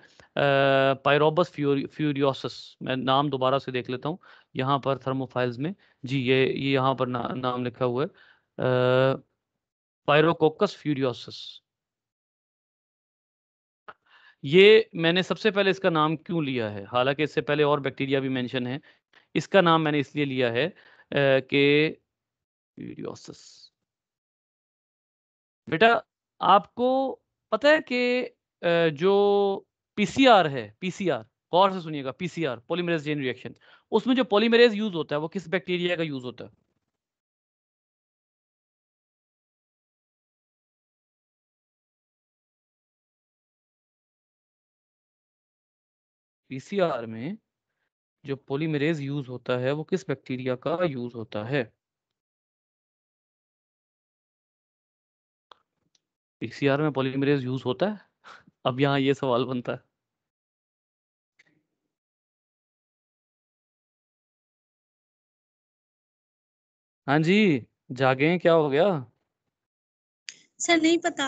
पायरोबस फ्यूरियोसस, मैं नाम दोबारा से देख लेता हूँ यहाँ पर थर्मोफाइल्स में। जी ये यहाँ पर नाम लिखा हुआ है, पायरोकोकस फ्यूरियोसस। ये मैंने सबसे पहले इसका नाम क्यों लिया है, हालांकि इससे पहले और बैक्टीरिया भी मेंशन है, इसका नाम मैंने इसलिए लिया है कि फ्यूरियोसस, बेटा आपको पता है कि जो पीसीआर है, पीसीआर, गौर से सुनिएगा, पीसीआर पॉलीमरेज चेन रिएक्शन, उसमें जो पॉलीमरेज यूज होता है वो किस बैक्टीरिया का यूज होता है? पीसीआर में जो पॉलीमरेज यूज होता है वो किस बैक्टीरिया का यूज होता है? पीसीआर में पॉलीमरेज यूज होता है? अब यहाँ ये सवाल बनता है। हाँ जी, जागे हैं, क्या हो गया? सर नहीं पता।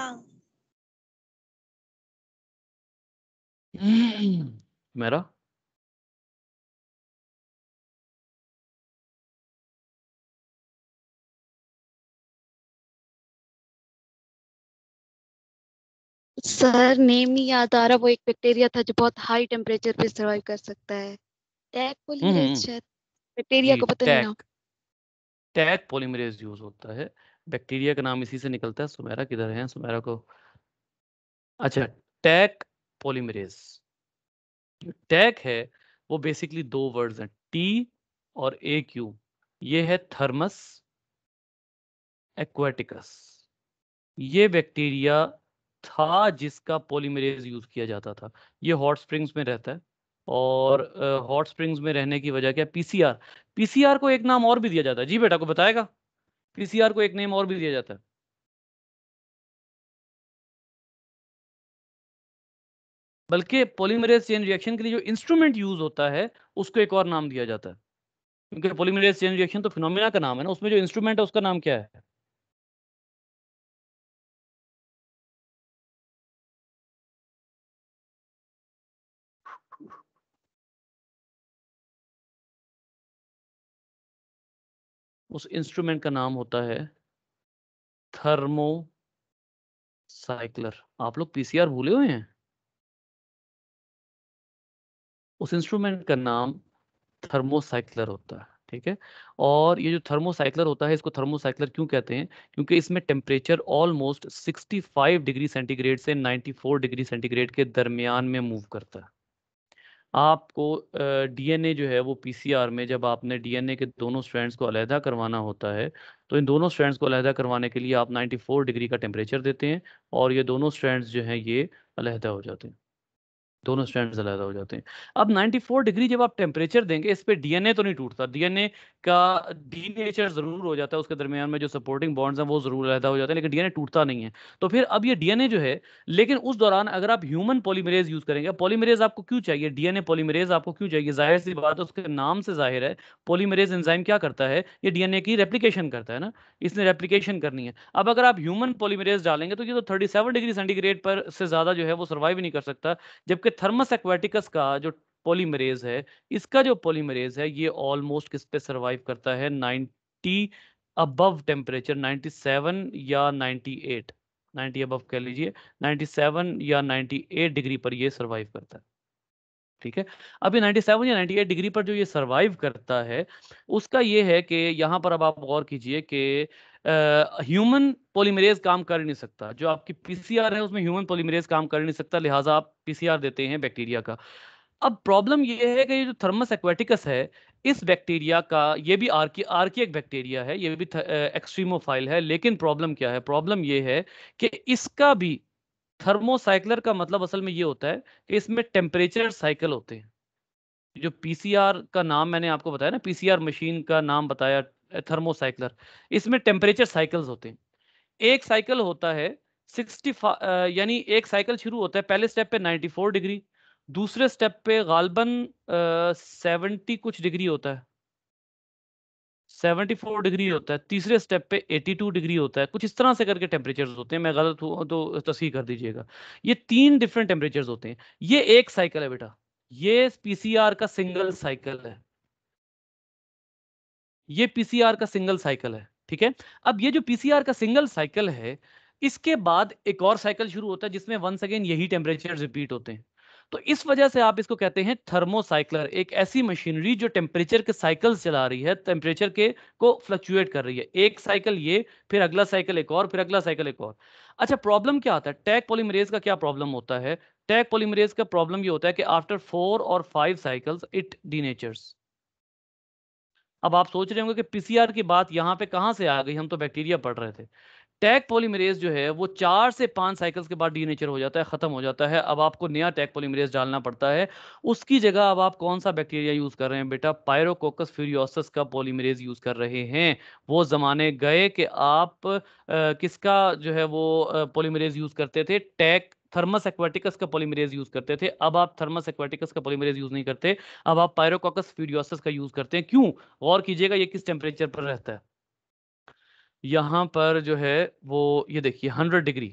मेरा सर नेम नहीं याद आ रहा, वो एक बैक्टीरिया था जो बहुत हाई टेम्परेचर पे सर्वाइव कर सकता है। टैग पॉलीमरेज हम्म। शायद, बैक्टीरिया जी को पता नहीं नाम। टैग, टैग पॉलीमरेज यूज होता है। बैक्टीरिया का नाम इसी से निकलता है। सुमेरा किधर है? सुमेरा को, अच्छा, टैग पॉलीमरेज। जो टैग है वो बेसिकली दो वर्ड्स हैं, टी और ए क्यू। ये है थर्मस एक्वाटिकस। ये बैक्टीरिया था जिसका पॉलीमरेज यूज किया जाता था। ये हॉट स्प्रिंग्स में रहता है, और हॉट स्प्रिंग्स में रहने की वजह क्या? पीसीआर, पीसीआर को एक नाम और भी दिया जाता है, जी बेटा को बताएगा, पीसीआर को एक नेम और भी दिया जाता है। बल्कि पॉलीमरेज चेन रिएक्शन के लिए जो इंस्ट्रूमेंट यूज होता है उसको एक और नाम दिया जाता है, क्योंकि पॉलीमरेज चेन रिएक्शन तो फिनोमिना का नाम है ना, उसमें जो इंस्ट्रूमेंट है उसका नाम क्या है? उस इंस्ट्रूमेंट का नाम होता है थर्मोसाइक्लर। आप लोग पीसीआर भूले हुए हैं। उस इंस्ट्रूमेंट का नाम थर्मोसाइक्लर होता है, ठीक है। और ये जो थर्मोसाइक्लर होता है, इसको थर्मोसाइक्लर क्यों कहते हैं? क्योंकि इसमें टेम्परेचर ऑलमोस्ट 65 डिग्री सेंटीग्रेड से 94 डिग्री सेंटीग्रेड के दरमियान में मूव करता है। आपको डीएनए जो है वो पीसीआर में जब आपने डीएनए के दोनों स्ट्रैंड्स को अलहदा करवाना होता है, तो इन दोनों स्ट्रैंड्स को अलहदा करवाने के लिए आप 94 डिग्री का टेम्परेचर देते हैं, और ये दोनों स्ट्रैंड्स जो हैं ये अलहदा हो जाते हैं। दोनों स्ट्रैंड्स अलग हो जाते हैं। अब 94 डिग्री जब आप टेम्परेचर देंगे, इस पे डीएनए तो नहीं टूटता, डीएनए का डीनेचर जरूर हो जाता है, उसके दरमियान में जो सपोर्टिंग बॉन्ड्स हैं वो जरूर अलग हो जाते हैं, लेकिन डीएनए टूटता नहीं है। तो फिर अब ये डीएनए जो है, लेकिन उस दौरान अगर आप ह्यूमन पॉलीमरेज यूज करेंगे, पॉलीमरेज आपको क्यों चाहिए, डीएनए पॉलीमरेज आपको क्यों चाहिए, जाहिर सी बात है, उसके नाम से जाहिर है। पॉलीमरेज एंजाइम क्या करता है, ये डीएनए की रेप्लिकेशन करता है ना, इसने रेप्लिकेशन करनी है। अब अगर आप ह्यूमन पॉलीमरेज डालेंगे तो ये तो 37 डिग्री सेंटीग्रेड पर से ज्यादा जो है वो सर्वाइव नहीं कर सकता, जबकि थर्मस एक्वाटिकस का जो पॉलीमरेज है, इसका जो पॉलीमरेज है, ये ऑलमोस्ट किस पे सर्वाइव करता है, 90 अबव टेम्परेचर, 97 या 98, 90 अबव कह लीजिए, 97 या 98 डिग्री पर ये सर्वाइव करता है। ठीक है, अभी 97 या 98 डिग्री पर जो ये सर्वाइव करता है, उसका ये है कि यहाँ पर अब आप गौर कीजिए कि ह्यूमन पॉलीमरेज काम कर नहीं सकता, जो आपकी पीसीआर है उसमें ह्यूमन पॉलीमरेज काम कर नहीं सकता, लिहाजा आप पीसीआर देते हैं बैक्टीरिया का। अब प्रॉब्लम ये है कि ये जो थर्मस एक्वेटिकस है, इस बैक्टीरिया का, ये भी आर्की एक बैक्टीरिया है, ये भी एक्सट्रीमोफाइल है, लेकिन प्रॉब्लम क्या है, प्रॉब्लम ये है कि इसका भी थर्मोसाइक्लर का मतलब असल में ये होता है कि इसमें टेम्परेचर साइकिल होते हैं। जो पीसीआर का नाम मैंने आपको बताया ना, पीसीआर मशीन का नाम बताया थर्मोसाइक्लर, इसमें टेम्परेचर साइकिल्स होते हैं। एक साइकिल होता है 65, यानी एक साइकिल शुरू होता है पहले स्टेप पे 94 डिग्री, दूसरे स्टेप पे गालबन 70 कुछ डिग्री होता है, 74 डिग्री होता है, तीसरे स्टेप पे 82 डिग्री होता है, कुछ इस तरह से करके टेम्परेचर्स होते हैं, मैं गलत हूं तो तस्हीह कर दीजिएगा। ये 3 डिफरेंट टेम्परेचर्स होते हैं। ये एक साइकिल है बेटा, ये पीसीआर का सिंगल साइकिल है, ये पीसीआर का सिंगल साइकिल है। ठीक है, अब ये जो पीसीआर का सिंगल साइकिल है, इसके बाद एक और साइकिल शुरू होता है जिसमें वंस अगेन यही टेम्परेचर रिपीट होते हैं। तो इस वजह से आप इसको कहते हैं थर्मोसाइक्लर, एक ऐसी मशीनरी जो टेम्परेचर के साइकिल्स चला रही है, टेम्परेचर के को फ्लक्चुएट कर रही है। एक साइकिल ये, फिर अगला साइकिल एक और, फिर अगला साइकिल एक और। अच्छा, प्रॉब्लम क्या आता है, टैग पॉलीमरेज का क्या प्रॉब्लम होता है, टैग पॉलीमरेज का प्रॉब्लम ये होता है कि आफ्टर 4 और 5 साइकिल्स इट डीनेचर्स। अब आप सोच रहे होंगे कि पीसीआर की बात यहां पे कहां से आ गई, हम तो बैक्टीरिया पढ़ रहे थे। टैग पॉलीमरेज जो है वो 4 से 5 साइकिल्स के बाद डीनेचर हो जाता है, खत्म हो जाता है। अब आपको नया टैग पॉलीमरेज डालना पड़ता है। उसकी जगह अब आप कौन सा बैक्टीरिया यूज कर रहे हैं बेटा, पायरोकोकस फ्यूरियोसस का पॉलीमरेज यूज कर रहे हैं। वो जमाने गए कि आप किसका जो है वो पॉलीमरेज यूज करते थे, टैग थर्मस एक्वाटिकस का पॉलीमरेज यूज करते थे। अब आप थर्मस एक्वाटिकस का पॉलीमरेज यूज नहीं करते, अब आप पायरोकोकस फ्यूरियोसस का यूज करते हैं। क्यों, गौर कीजिएगा ये किस टेम्परेचर पर रहता है, यहां पर जो है वो, ये देखिए 100 डिग्री,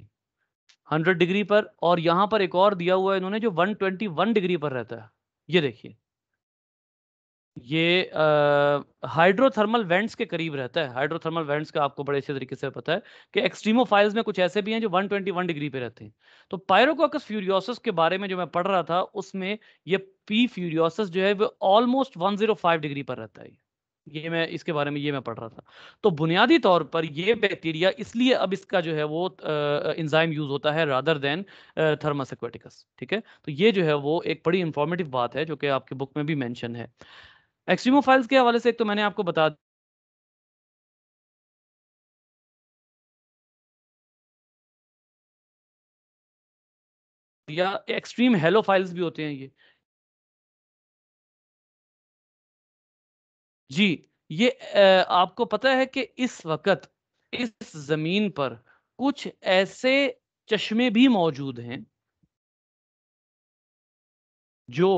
100 डिग्री पर, और यहां पर एक और दिया हुआ है इन्होंने जो 121 डिग्री पर रहता है। ये देखिए, ये हाइड्रोथर्मल वेंट्स के करीब रहता है। हाइड्रोथर्मल वेंट्स का आपको बड़े अच्छे तरीके से पता है कि एक्सट्रीमोफाइल्स में कुछ ऐसे भी हैं जो 121 डिग्री पे रहते हैं। तो पायरोकोकस फ्यूरियोसस के बारे में जो मैं पढ़ रहा था, उसमें ये पी फ्यूरियोसस जो है वो ऑलमोस्ट 105 डिग्री पर रहता है। ये मैं इसके बारे में ये मैं पढ़ रहा था। तो बुनियादी तौर पर ये बैक्टीरिया, इसलिए अब इसका जो है वो एंजाइम यूज होता है रादर देन थर्मस एक्वाटिकस। ठीक है, तो ये जो है वो एक बड़ी इंफॉर्मेटिव बात है जो कि आपकी बुक में भी मेंशन है। एक्सट्रीमोफाइल्स के हवाले से एक तो मैंने आपको बता दिया, एक्सट्रीम हेलोफाइल्स भी होते हैं ये। जी, ये आपको पता है कि इस वक्त इस जमीन पर कुछ ऐसे चश्मे भी मौजूद हैं जो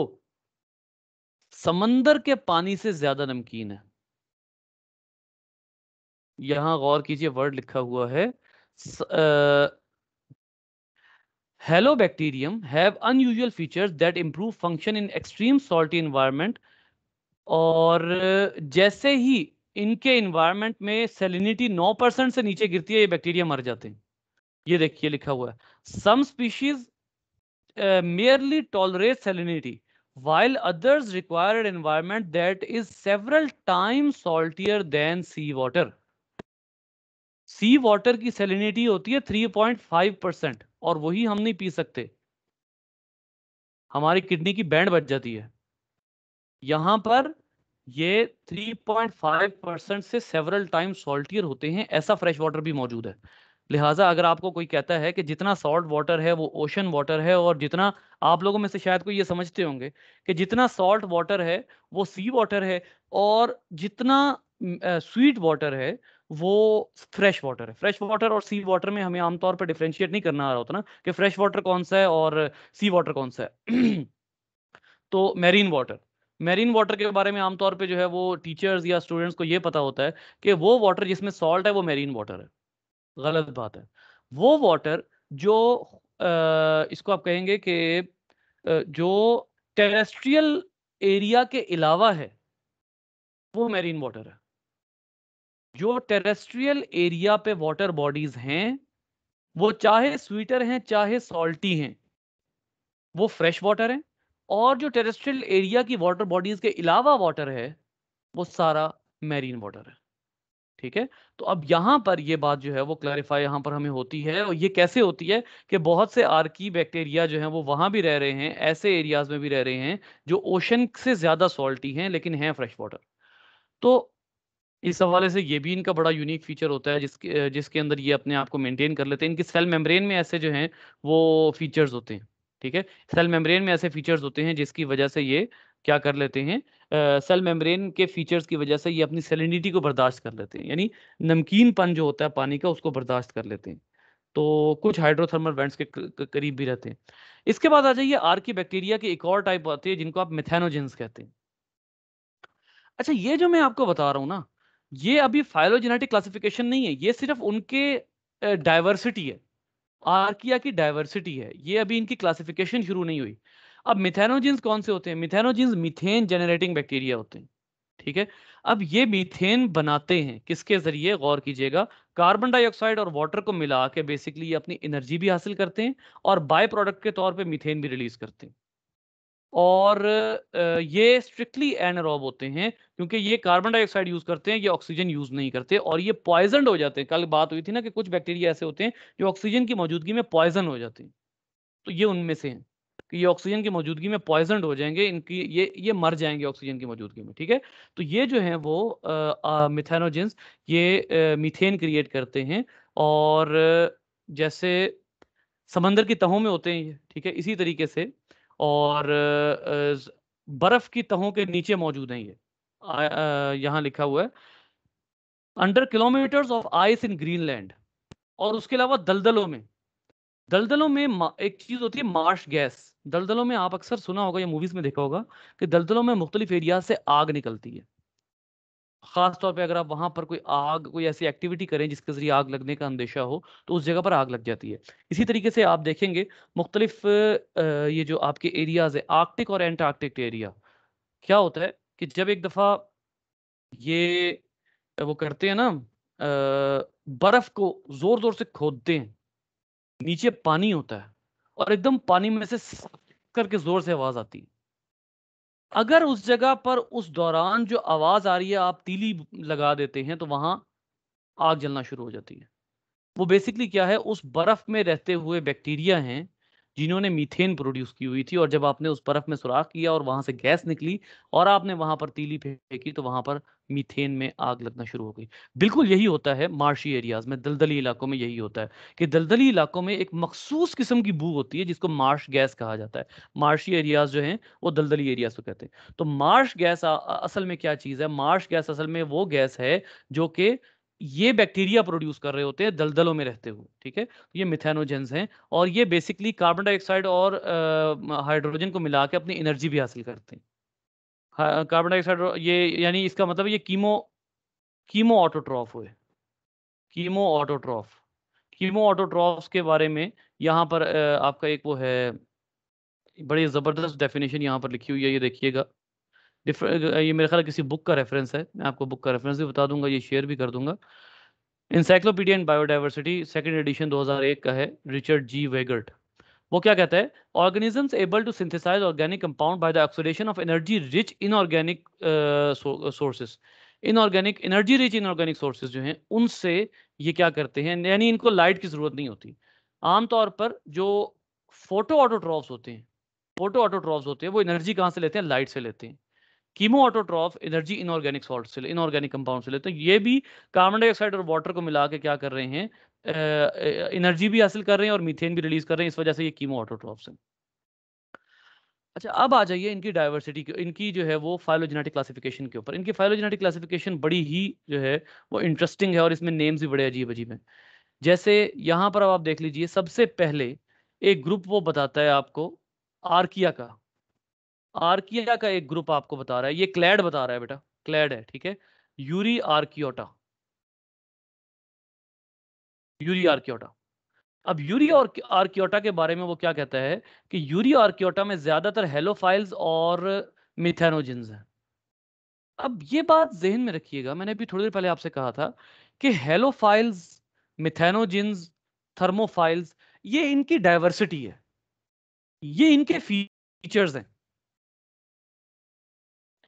समंदर के पानी से ज्यादा नमकीन है। यहां गौर कीजिए, वर्ड लिखा हुआ है, halobacterium have unusual features that improve function in extreme salty environment. और जैसे ही इनके इन्वायरमेंट में सेलिनिटी 9% से नीचे गिरती है, ये बैक्टीरिया मर जाते हैं। ये देखिए लिखा हुआ है, some species merely tolerate salinity while others require an environment that is several times saltier than sea water. C water की सैलिनिटी होती है 3.5%, और वही हम नहीं पी सकते, हमारी किडनी की बैंड बच जाती है। यहां पर ये 3.5% से सेवरल टाइम सॉल्टियर होते हैं, ऐसा फ्रेश वाटर भी मौजूद है। लिहाजा अगर आपको कोई कहता है कि जितना सॉल्ट वाटर है वो ओशन वाटर है, और जितना, आप लोगों में से शायद कोई ये समझते होंगे कि जितना सॉल्ट वाटर है वो सी वाटर है, और जितना स्वीट वाटर है वो फ्रेश वाटर है। फ्रेश वाटर और सी वाटर में हमें आमतौर पर डिफरेंशिएट नहीं करना आ रहा होता ना, कि फ्रेश वाटर कौन सा है और सी वाटर कौन सा है। तो मैरीन वाटर के बारे में आमतौर पे जो है वो टीचर्स या स्टूडेंट्स को ये पता होता है कि वो वाटर जिसमें सॉल्ट है वो मैरीन वाटर है। गलत बात है। वो वाटर जो इसको आप कहेंगे कि जो टेरेस्ट्रियल एरिया के अलावा है वो मैरीन वाटर है। जो टेरेस्ट्रियल एरिया पे वाटर बॉडीज हैं वो चाहे स्वीटर हैं चाहे सॉल्टी हैं, वो फ्रेश वाटर है। और जो टेरेस्ट्रियल एरिया की वाटर बॉडीज के अलावा वाटर है वो सारा मैरीन वाटर है। ठीक है, तो अब यहां पर ये बात जो है वो क्लैरिफाई यहां पर हमें होती है। और ये कैसे होती है कि बहुत से आर्की बैक्टीरिया जो हैं वो वहां भी रह रहे हैं, ऐसे एरियाज में भी रह रहे हैं जो ओशन से ज्यादा सॉल्टी हैं लेकिन हैं फ्रेश वाटर। तो इस हवाले से ये भी इनका बड़ा यूनिक फीचर होता है जिसके जिसके अंदर ये अपने आप को मेंटेन कर लेते हैं। इनकी सेल मेम्ब्रेन में ऐसे जो हैं वो फीचर्स होते हैं। ठीक है, सेल मेम्ब्रेन में ऐसे फीचर्स होते हैं जिसकी वजह से ये क्या कर लेते हैं, सेल मेम्ब्रेन के फीचर्स की वजह से ये अपनी सैलिनिटी को बर्दाश्त कर लेते हैं, यानी नमकीनपन जो होता है पानी का उसको बर्दाश्त कर लेते हैं। तो कुछ हाइड्रोथर्मल वेंट्स के करीब भी रहते हैं। इसके बाद आ जाइए, आर्की बैक्टीरिया की एक और टाइप आती है जिनको आप मिथेनोजेंस कहते हैं। अच्छा, ये जो मैं आपको बता रहा हूं ना, ये अभी फाइलोजेनेटिक क्लासिफिकेशन नहीं है, ये सिर्फ उनके डाइवर्सिटी है, आर्किया की डाइवर्सिटी है, ये अभी इनकी क्लासिफिकेशन शुरू नहीं हुई। अब मिथेनोजेंस कौन से होते हैं? मिथेनोजेंस मीथेन जनरेटिंग बैक्टीरिया होते हैं। ठीक है, अब ये मीथेन बनाते हैं किसके जरिए? गौर कीजिएगा, कार्बन डाइऑक्साइड और वाटर को मिला के बेसिकली ये अपनी एनर्जी भी हासिल करते हैं और बाय प्रोडक्ट के तौर पे मीथेन भी रिलीज करते हैं। और ये स्ट्रिक्टली एनारोब होते हैं क्योंकि ये कार्बन डाइऑक्साइड यूज करते हैं, ये ऑक्सीजन यूज नहीं करते, और ये पॉइजनड हो जाते हैं। कल बात हुई थी ना कि कुछ बैक्टीरिया ऐसे होते हैं जो ऑक्सीजन की मौजूदगी में पॉइजन हो जाते हैं, तो ये उनमें से हैं कि ये ऑक्सीजन की मौजूदगी में पॉइजनड हो जाएंगे, इनकी ये मर जाएंगे ऑक्सीजन की मौजूदगी में। ठीक है, तो ये जो है वो मिथेनोजेंस, ये मीथेन क्रिएट करते हैं। और जैसे समंदर की तहों में होते हैं ये, ठीक है, इसी तरीके से, और बर्फ की तहों के नीचे मौजूद हैं ये। यहाँ लिखा हुआ है under kilometres of ice in Greenland. और उसके अलावा दलदलों में एक चीज होती है मार्श गैस। दलदलों में आप अक्सर सुना होगा या मूवीज में देखा होगा कि दलदलों में मुख्तलिफ एरिया से आग निकलती है। खास तौर पे अगर आप वहां पर कोई ऐसी एक्टिविटी करें जिसके जरिए आग लगने का अंदेशा हो तो उस जगह पर आग लग जाती है। इसी तरीके से आप देखेंगे मुख्तलिफ ये जो आपके एरियाज है, आर्कटिक और एंटार्कटिक एरिया, क्या होता है कि जब एक दफा ये वो करते हैं ना, बर्फ को जोर जोर से खोदते हैं, नीचे पानी होता है और एकदम पानी में से करके जोर से आवाज आती है। अगर उस जगह पर उस दौरान जो आवाज आ रही है आप तीली लगा देते हैं तो वहां आग जलना शुरू हो जाती है। वो बेसिकली क्या है, उस बर्फ में रहते हुए बैक्टीरिया हैं जिन्होंने मीथेन प्रोड्यूस की हुई थी, और जब आपने उस बर्फ में सुराख किया और वहां से गैस निकली और आपने वहां पर तीली फेंकी तो वहां पर मीथेन में आग लगना शुरू हो गई। बिल्कुल यही होता है मार्शी एरियाज में, दलदली इलाकों में यही होता है कि दलदली इलाकों में एक मखसूस किस्म की बू होती है जिसको मार्श गैस कहा जाता है। मार्शी एरियाज जो हैं वो दलदली एरियाज को कहते हैं। तो मार्श गैस असल में क्या चीज है? मार्श गैस असल में वो गैस है जो कि ये बैक्टीरिया प्रोड्यूस कर रहे होते हैं दलदलों में रहते हुए। ठीक है, तो ये मिथेनोजेंस हैं और ये बेसिकली कार्बन डाइऑक्साइड और हाइड्रोजन को मिला के अपनी एनर्जी भी हासिल करते हैं। कार्बन डाइऑक्साइड ये, यानी इसका मतलब ये कीमो कीमो ऑटोट्रॉफ हुए, कीमो ऑटोट्रॉफ। कीमो ऑटोट्रॉफ्स के बारे में यहाँ पर आपका एक वो है, बड़ी ज़बरदस्त डेफिनेशन यहाँ पर लिखी हुई है, ये देखिएगा। ये मेरे ख्याल किसी बुक का रेफरेंस है, मैं आपको बुक का रेफरेंस भी बता दूंगा, ये शेयर भी कर दूंगा। Encyclopedia in biodiversity second edition 2001 का है, रिचर्ड जी वेगर्ट। वो क्या कहता है? Organisms able to synthesise organic compound by the oxidation of energy rich inorganic sources. Inorganic energy rich inorganic sources जो हैं उनसे ये क्या करते हैं, यानी इनको लाइट की जरूरत नहीं होती। आमतौर पर जो फोटो ऑटोट्रॉफ्स होते हैं, वो एनर्जी कहाँ से लेते हैं? लाइट से लेते हैं। Chemo autotroph energy inorganic salt से, इनऑर्गेनिक कंपाउंड से लेते हैं। ये भी कार्बन डाइऑक्साइड और वाटर को मिला के क्या कर रहे हैं? एनर्जी भी हासिल कर रहे हैं और मीथेन भी रिलीज कर रहे हैं, इस वजह से ये कीमो ऑटोट्रॉफ्स हैं। अच्छा, अब आ जाइए इनकी डाइवर्सिटी की, इनकी जो है वो फाइलोजेनेटिक क्लासिफिकेशन के ऊपर। इनकी फाइलोजेनेटिक क्लासिफिकेशन बड़ी ही जो है वो इंटरेस्टिंग है और इसमें नेम्स भी बड़े अजीब अजीब हैं। जैसे यहाँ पर अब आप देख लीजिए, सबसे पहले एक ग्रुप वो बताता है आपको आर्किया का। आर्किया का एक ग्रुप आपको बता रहा है, ये क्लैड बता रहा है बेटा, क्लैड है, ठीक है। Euryarchaeota, euryarchaeota. अब यूरी और आर्कियोटा के बारे में वो क्या कहता है कि यूरी आर्कियोटा में ज्यादातर हेलोफाइल्स और मिथेनोजिन्स हैं। अब ये बात जहन में रखिएगा, मैंने अभी थोड़ी देर पहले आपसे कहा था कि हेलोफाइल्स, मिथेनोजिन्स, थर्मोफाइल्स, ये इनकी डाइवर्सिटी है, ये इनके फीचर्स हैं।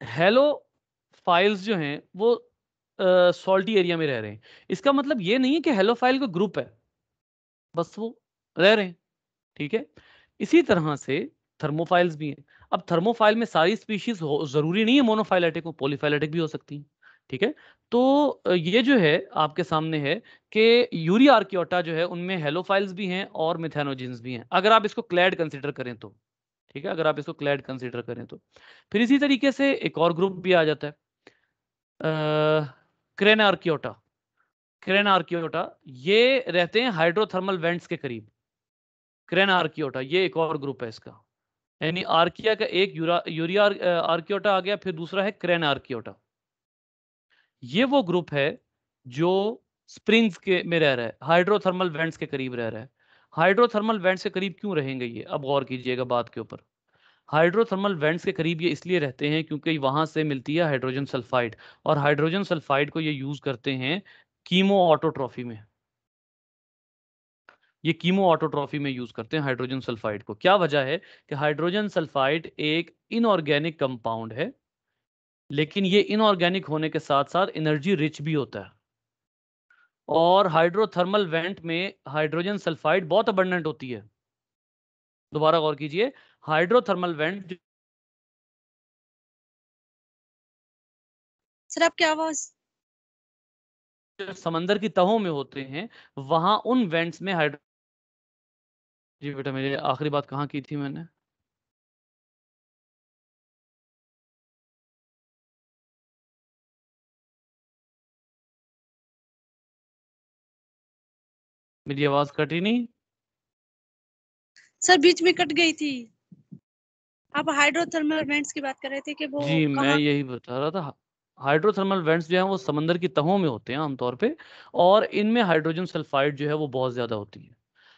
हेलोफाइल्स जो हैं वो सॉल्टी एरिया में रह रहे हैं, इसका मतलब ये नहीं है कि हेलोफाइल का ग्रुप है, बस वो रह रहे हैं, ठीक है। इसी तरह से थर्मोफाइल्स भी हैं। अब थर्मोफाइल में सारी स्पीशीज जरूरी नहीं है मोनोफाइलेटिक हो, पॉलीफाइलेटिक भी हो सकती हैं, ठीक है। तो ये जो है आपके सामने है कि यूरी आर्कियोटा जो है उनमें हेलोफाइल्स भी हैं और मिथेनोजिन्स भी हैं, अगर आप इसको क्लैड कंसीडर करें तो, ठीक है, अगर आप इसको क्लैड कंसीडर करें तो। फिर इसी तरीके से एक और ग्रुप भी आ जाता है, क्रेनार्कियोटा। क्रेनार्कियोटा ये रहते हैं हाइड्रोथर्मल वेंट्स के करीब। क्रेनार्कियोटा ये एक और ग्रुप है इसका, यानी आर्किया का एक यूरिया आर्कियोटा आ गया, फिर दूसरा है क्रेनार्कियोटा। ये वो ग्रुप है जो स्प्रिंग्स के में रह रहा है, हाइड्रोथर्मल वेंट्स के करीब रह रहा है। हाइड्रोथर्मल वेंट्स के करीब क्यों रहेंगे ये, अब गौर कीजिएगा बात के ऊपर। हाइड्रोथर्मल वेंट्स के करीब ये इसलिए रहते हैं क्योंकि वहां से मिलती है हाइड्रोजन सल्फाइड, और हाइड्रोजन सल्फाइड को ये यूज करते हैं कीमो ऑटोट्रॉफी में। ये कीमो ऑटोट्रॉफी में यूज करते हैं हाइड्रोजन सल्फाइड को। क्या वजह है कि हाइड्रोजन सल्फाइड एक इनऑर्गेनिक कंपाउंड है, लेकिन ये इनऑर्गेनिक होने के साथ साथ एनर्जी रिच भी होता है, और हाइड्रोथर्मल वेंट में हाइड्रोजन सल्फाइड बहुत अबंडेंट होती है। दोबारा गौर कीजिए, हाइड्रोथर्मल वेंट सर आपकी आवाज। जो समंदर की तहों में होते हैं, वहां उन वेंट्स में हाइड्रो, जी बेटा मेरी आखिरी बात कहाँ की थी मैंने? मेरी आवाज कटी नहीं? सर बीच में कट गई थी, आप हाइड्रोथर्मल वेंट्स की बात कर रहे थे कि वो जी मैं कहाँ। यही बता रहा था। हाइड्रोथर्मल वेंट्स जो है वो समंदर की तहों में होते हैं आमतौर पे, और इनमें हाइड्रोजन सल्फाइड जो है वो बहुत ज्यादा होती है।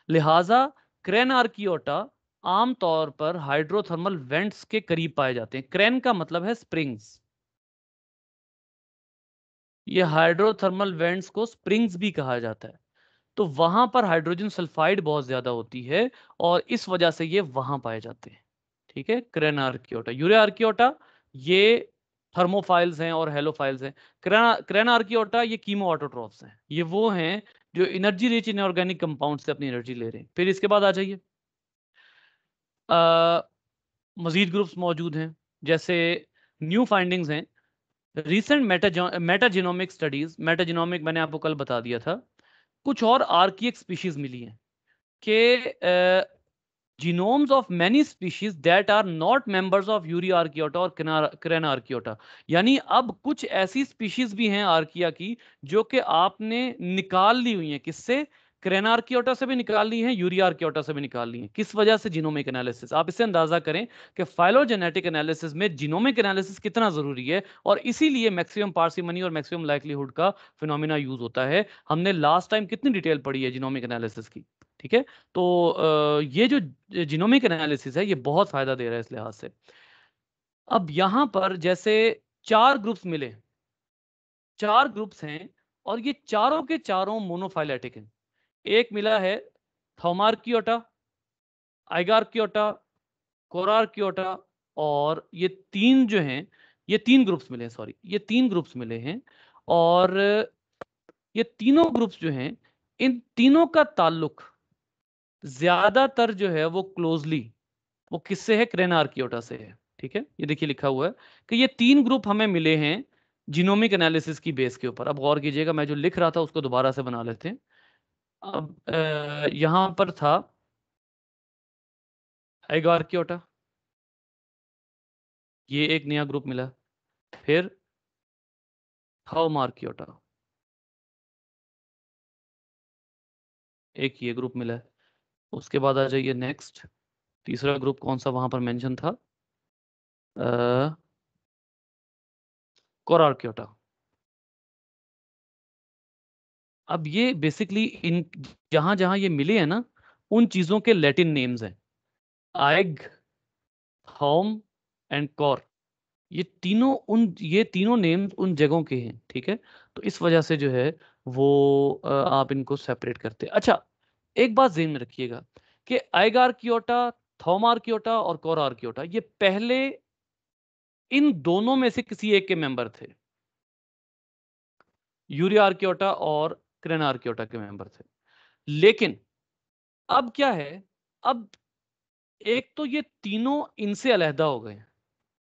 लिहाजा क्रेन आर्कियोटा आमतौर पर हाइड्रोथर्मल वेंट्स के करीब पाए जाते हैं। क्रेन का मतलब है स्प्रिंग्स, ये हाइड्रोथर्मल वेंट्स को स्प्रिंग्स भी कहा जाता है। तो वहां पर हाइड्रोजन सल्फाइड बहुत ज्यादा होती है और इस वजह से ये वहां पाए जाते हैं, ठीक है। क्रेन आर्कियोटा, यूरिया आर्कियोटा ये थर्मोफाइल्स हैं और हेलोफाइल्स हैं। क्रेन आर्कियोटा ये कीमो ऑटोट्रॉफ्स हैं, ये वो हैं जो एनर्जी रिच इनऑर्गेनिक कंपाउंड से अपनी एनर्जी ले रहे हैं। फिर इसके बाद आ जाइए, मजीद ग्रुप्स मौजूद हैं, जैसे न्यू फाइंडिंग्स हैं, रीसेंट मेटाजिनोमिक स्टडीज। मेटाजिनोमिक मैंने आपको कल बता दिया था। कुछ और आर्कियक स्पीशीज मिली हैं कि genomes of many species that are not members of यूरियार्कियोटा और क्रेनार्कियोटा, यानी अब कुछ ऐसी स्पीशीज भी हैं आर्किया की जो कि आपने निकाल ली हुई हैं। किससे? क्रेनार्कियोटा से भी निकाल ली हैं, यूरियार्कियोटा से भी निकाल ली हैं। किस वजह से? Genomic analysis. आप इससे अंदाजा करें कि फाइलोजेनेटिक एनालिसिस में जीनोमिक एनालिसिस कितना जरूरी है, और इसीलिए मैक्सिमम पार्सिमनी और मैक्सिमम लाइक्लीहुड का फिनोमिना यूज होता है। हमने लास्ट टाइम कितनी डिटेल पढ़ी है जीनोमिक एनालिसिस की, ठीक है। तो ये जो जीनोमिक एनालिसिस है ये बहुत फायदा दे रहा है इस लिहाज से। अब यहां पर जैसे 4 ग्रुप्स मिले, 4 ग्रुप्स हैं, और ये चारों के चारों मोनोफाइलेटिक हैं। एक मिला है थौमार्कियोटा, आइगार्कियोटा, कोरार्कियोटा, और ये 3 जो हैं, ये 3 ग्रुप्स मिले हैं, सॉरी ये 3 ग्रुप्स मिले हैं। और ये तीनों ग्रुप्स जो हैं, इन तीनों का ताल्लुक ज्यादातर जो है वो क्लोजली वो किससे है? क्रेनार्कियोटा से है, ठीक है। ये देखिए लिखा हुआ है कि ये 3 ग्रुप हमें मिले हैं जीनोमिक एनालिसिस की बेस के ऊपर। अब गौर कीजिएगा, मैं जो लिख रहा था उसको दोबारा से बना लेते हैं। अब यहां पर था एगार्कियोटा, ये एक नया ग्रुप मिला। फिर थाउमार्कियोटा, एक ये ग्रुप मिला है। उसके बाद आ जाइए नेक्स्ट, तीसरा ग्रुप कौन सा वहां पर मेंशन था, कोरार्कियोटा। अब ये बेसिकली इन जहां जहां ये मिले हैं ना, उन चीजों के लैटिन नेम्स हैं, आइग, थॉम एंड कोर। ये तीनों नेम्स उन जगहों के हैं, ठीक है। तो इस वजह से जो है वो आप इनको सेपरेट करते हैं। अच्छा, एक बात ध्यान में रखिएगा कि आइगार्कियोटा, थॉमार्कियोटा और कोरार्कियोटा ये पहले इन दोनों में से किसी एक के मेंबर थे, यूरियार्कियोटा और क्रेनार्कियोटा के मेंबर थे। लेकिन अब क्या है, अब एक तो ये तीनों इनसे अलहदा हो गए,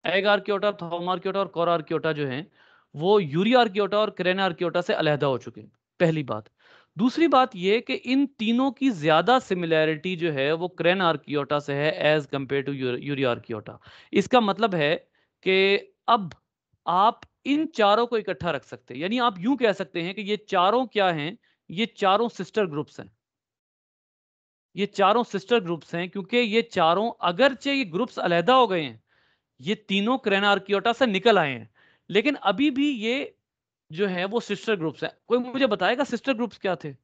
एगार्कियोटा, थॉमार्कियोटा और कोरार्कियोटा जो हैं वो यूरियार्कियोटा और क्रेनार्कियोटा से अलहदा हो चुके हैं, पहली बात। दूसरी बात ये कि इन तीनों की ज्यादा सिमिलैरिटी जो है वो क्रेनार्कियोटा से है एज कंपेयर टू यूरियार्कियोटा। इसका मतलब है कि अब आप इन चारों को इकट्ठा रख सकते हैं, यानी आप यूं कह सकते हैं कि ये चारों क्या हैं, ये चारों सिस्टर ग्रुप्स हैं। ये चारों सिस्टर ग्रुप्स हैं क्योंकि ये चारों, अगरचे ये ग्रुप्स अलहदा हो गए हैं, ये तीनों क्रेनार्कियोटा से निकल आए हैं, लेकिन अभी भी ये जो है वो सिस्टर ग्रुप्स हैं। कोई मुझे बताएगा सिस्टर ग्रुप्स क्या थे?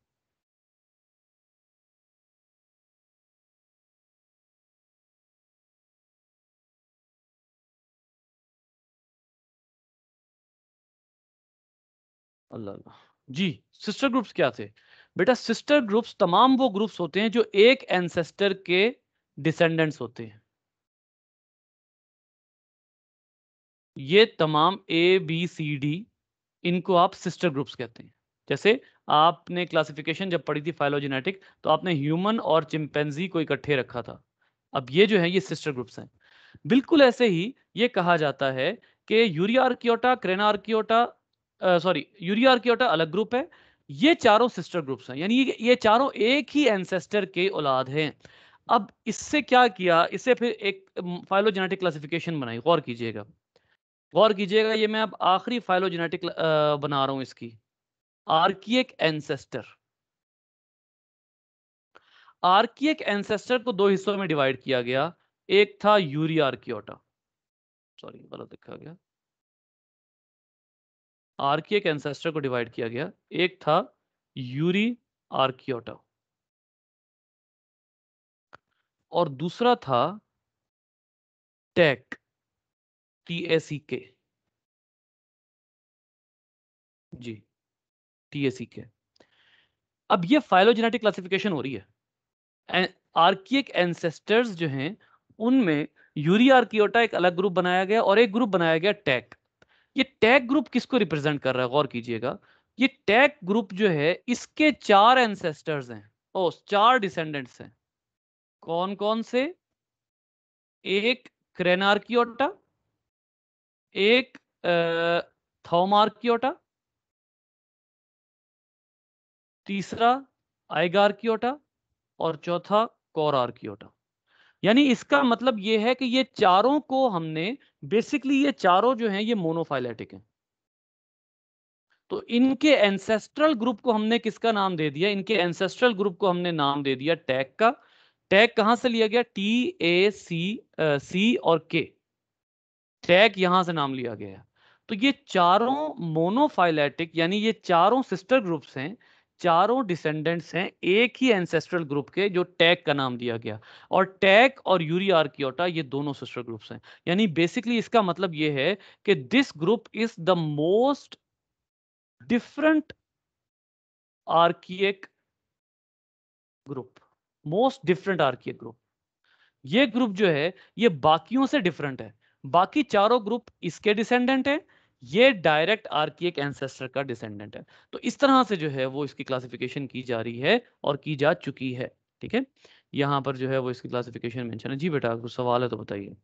अल्लाह अल्लाह। जी, सिस्टर ग्रुप्स क्या थे बेटा? सिस्टर ग्रुप्स तमाम वो ग्रुप्स होते हैं जो एक एंसेस्टर के डिसेंडेंट्स होते हैं। ये तमाम ए बी सी डी, इनको आप सिस्टर ग्रुप्स कहते हैं। जैसे आपने क्लासिफिकेशन जब पढ़ी थी फाइलोजेनेटिक, तो आपने ह्यूमन और चिंपैंजी को इकट्ठे रखा था। अब ये जो है ये सिस्टर ग्रुप्स हैं। बिल्कुल ऐसे ही ये कहा जाता है कि यूरियार्कियोटा, क्रेनार्कियोटा, सॉरी, यूरियार्कियोटा अलग ग्रुप है, ये चारों सिस्टर ग्रुप्स हैं, यानी ये चारों एक ही एंसेस्टर के औलाद हैं। अब इससे क्या किया, इससे फिर एक फाइलोजेनेटिक क्लासिफिकेशन बनाई। गौर कीजिएगा, गौर कीजिएगा, ये मैं अब आखिरी फाइलोजेनेटिक बना रहा हूं इसकी। आर्कियक एंसेस्टर, आर्कियक एंसेस्टर को दो हिस्सों में डिवाइड किया गया। एक था यूरियार्कियोटा, सॉरी गलत लिखा गया, आर्कियक एंसेस्टर को डिवाइड किया गया, एक था यूरी आर्कियोटा और दूसरा था टैक, TACK। जी, TACK। अब ये फाइलोजेनेटिक क्लासिफिकेशन हो रही है। आर्कियक एंसेस्टर्स जो हैं उनमें यूरी आर्कियोटा एक अलग ग्रुप बनाया गया और एक ग्रुप बनाया गया टैक। ये टैग ग्रुप किसको रिप्रेजेंट कर रहा है? गौर कीजिएगा, ये टैग ग्रुप जो है इसके चार एंसेस्टर्स हैं, ओ चार डिसेंडेंट्स हैं। कौन कौन से? एक क्रेनार्कियोटा, एक थौमार्कियोटा, तीसरा आइगार्कियोटा और चौथा कोरार्कियोटा। यानी इसका मतलब ये है कि ये चारों को हमने, बेसिकली ये चारों जो हैं ये मोनोफाइलेटिक हैं। तो इनके एंसेस्ट्रल ग्रुप को हमने किसका नाम दे दिया? इनके एंसेस्ट्रल ग्रुप को हमने नाम दे दिया टैग का। टैग कहां से लिया गया? TAC और K, टैग यहां से नाम लिया गया है। तो ये चारों मोनोफाइलेटिक, यानी ये चारों सिस्टर ग्रुप्स हैं, चारों डिसेंडेंट्स हैं एक ही एंसेस्ट्रल ग्रुप के, जो टैग का नाम दिया गया। और टैग और यूरी आर्कियोटा ये दोनों सिस्टर ग्रुप्स हैं। यानी बेसिकली इसका मतलब ये है कि this group is the most different archaic group, most different archaic group. ये ग्रुप जो है ये बाकियों से डिफरेंट है। बाकी चारों ग्रुप इसके डिसेंडेंट है, ये डायरेक्ट आर्कियक एंसेस्टर का डिसेंडेंट है। तो इस तरह से जो है वो इसकी क्लासिफिकेशन की जा रही है और की जा चुकी है, ठीक है। यहां पर जो है वो इसकी क्लासिफिकेशन मेंशन है। जी बेटा, कुछ सवाल है तो बताइए।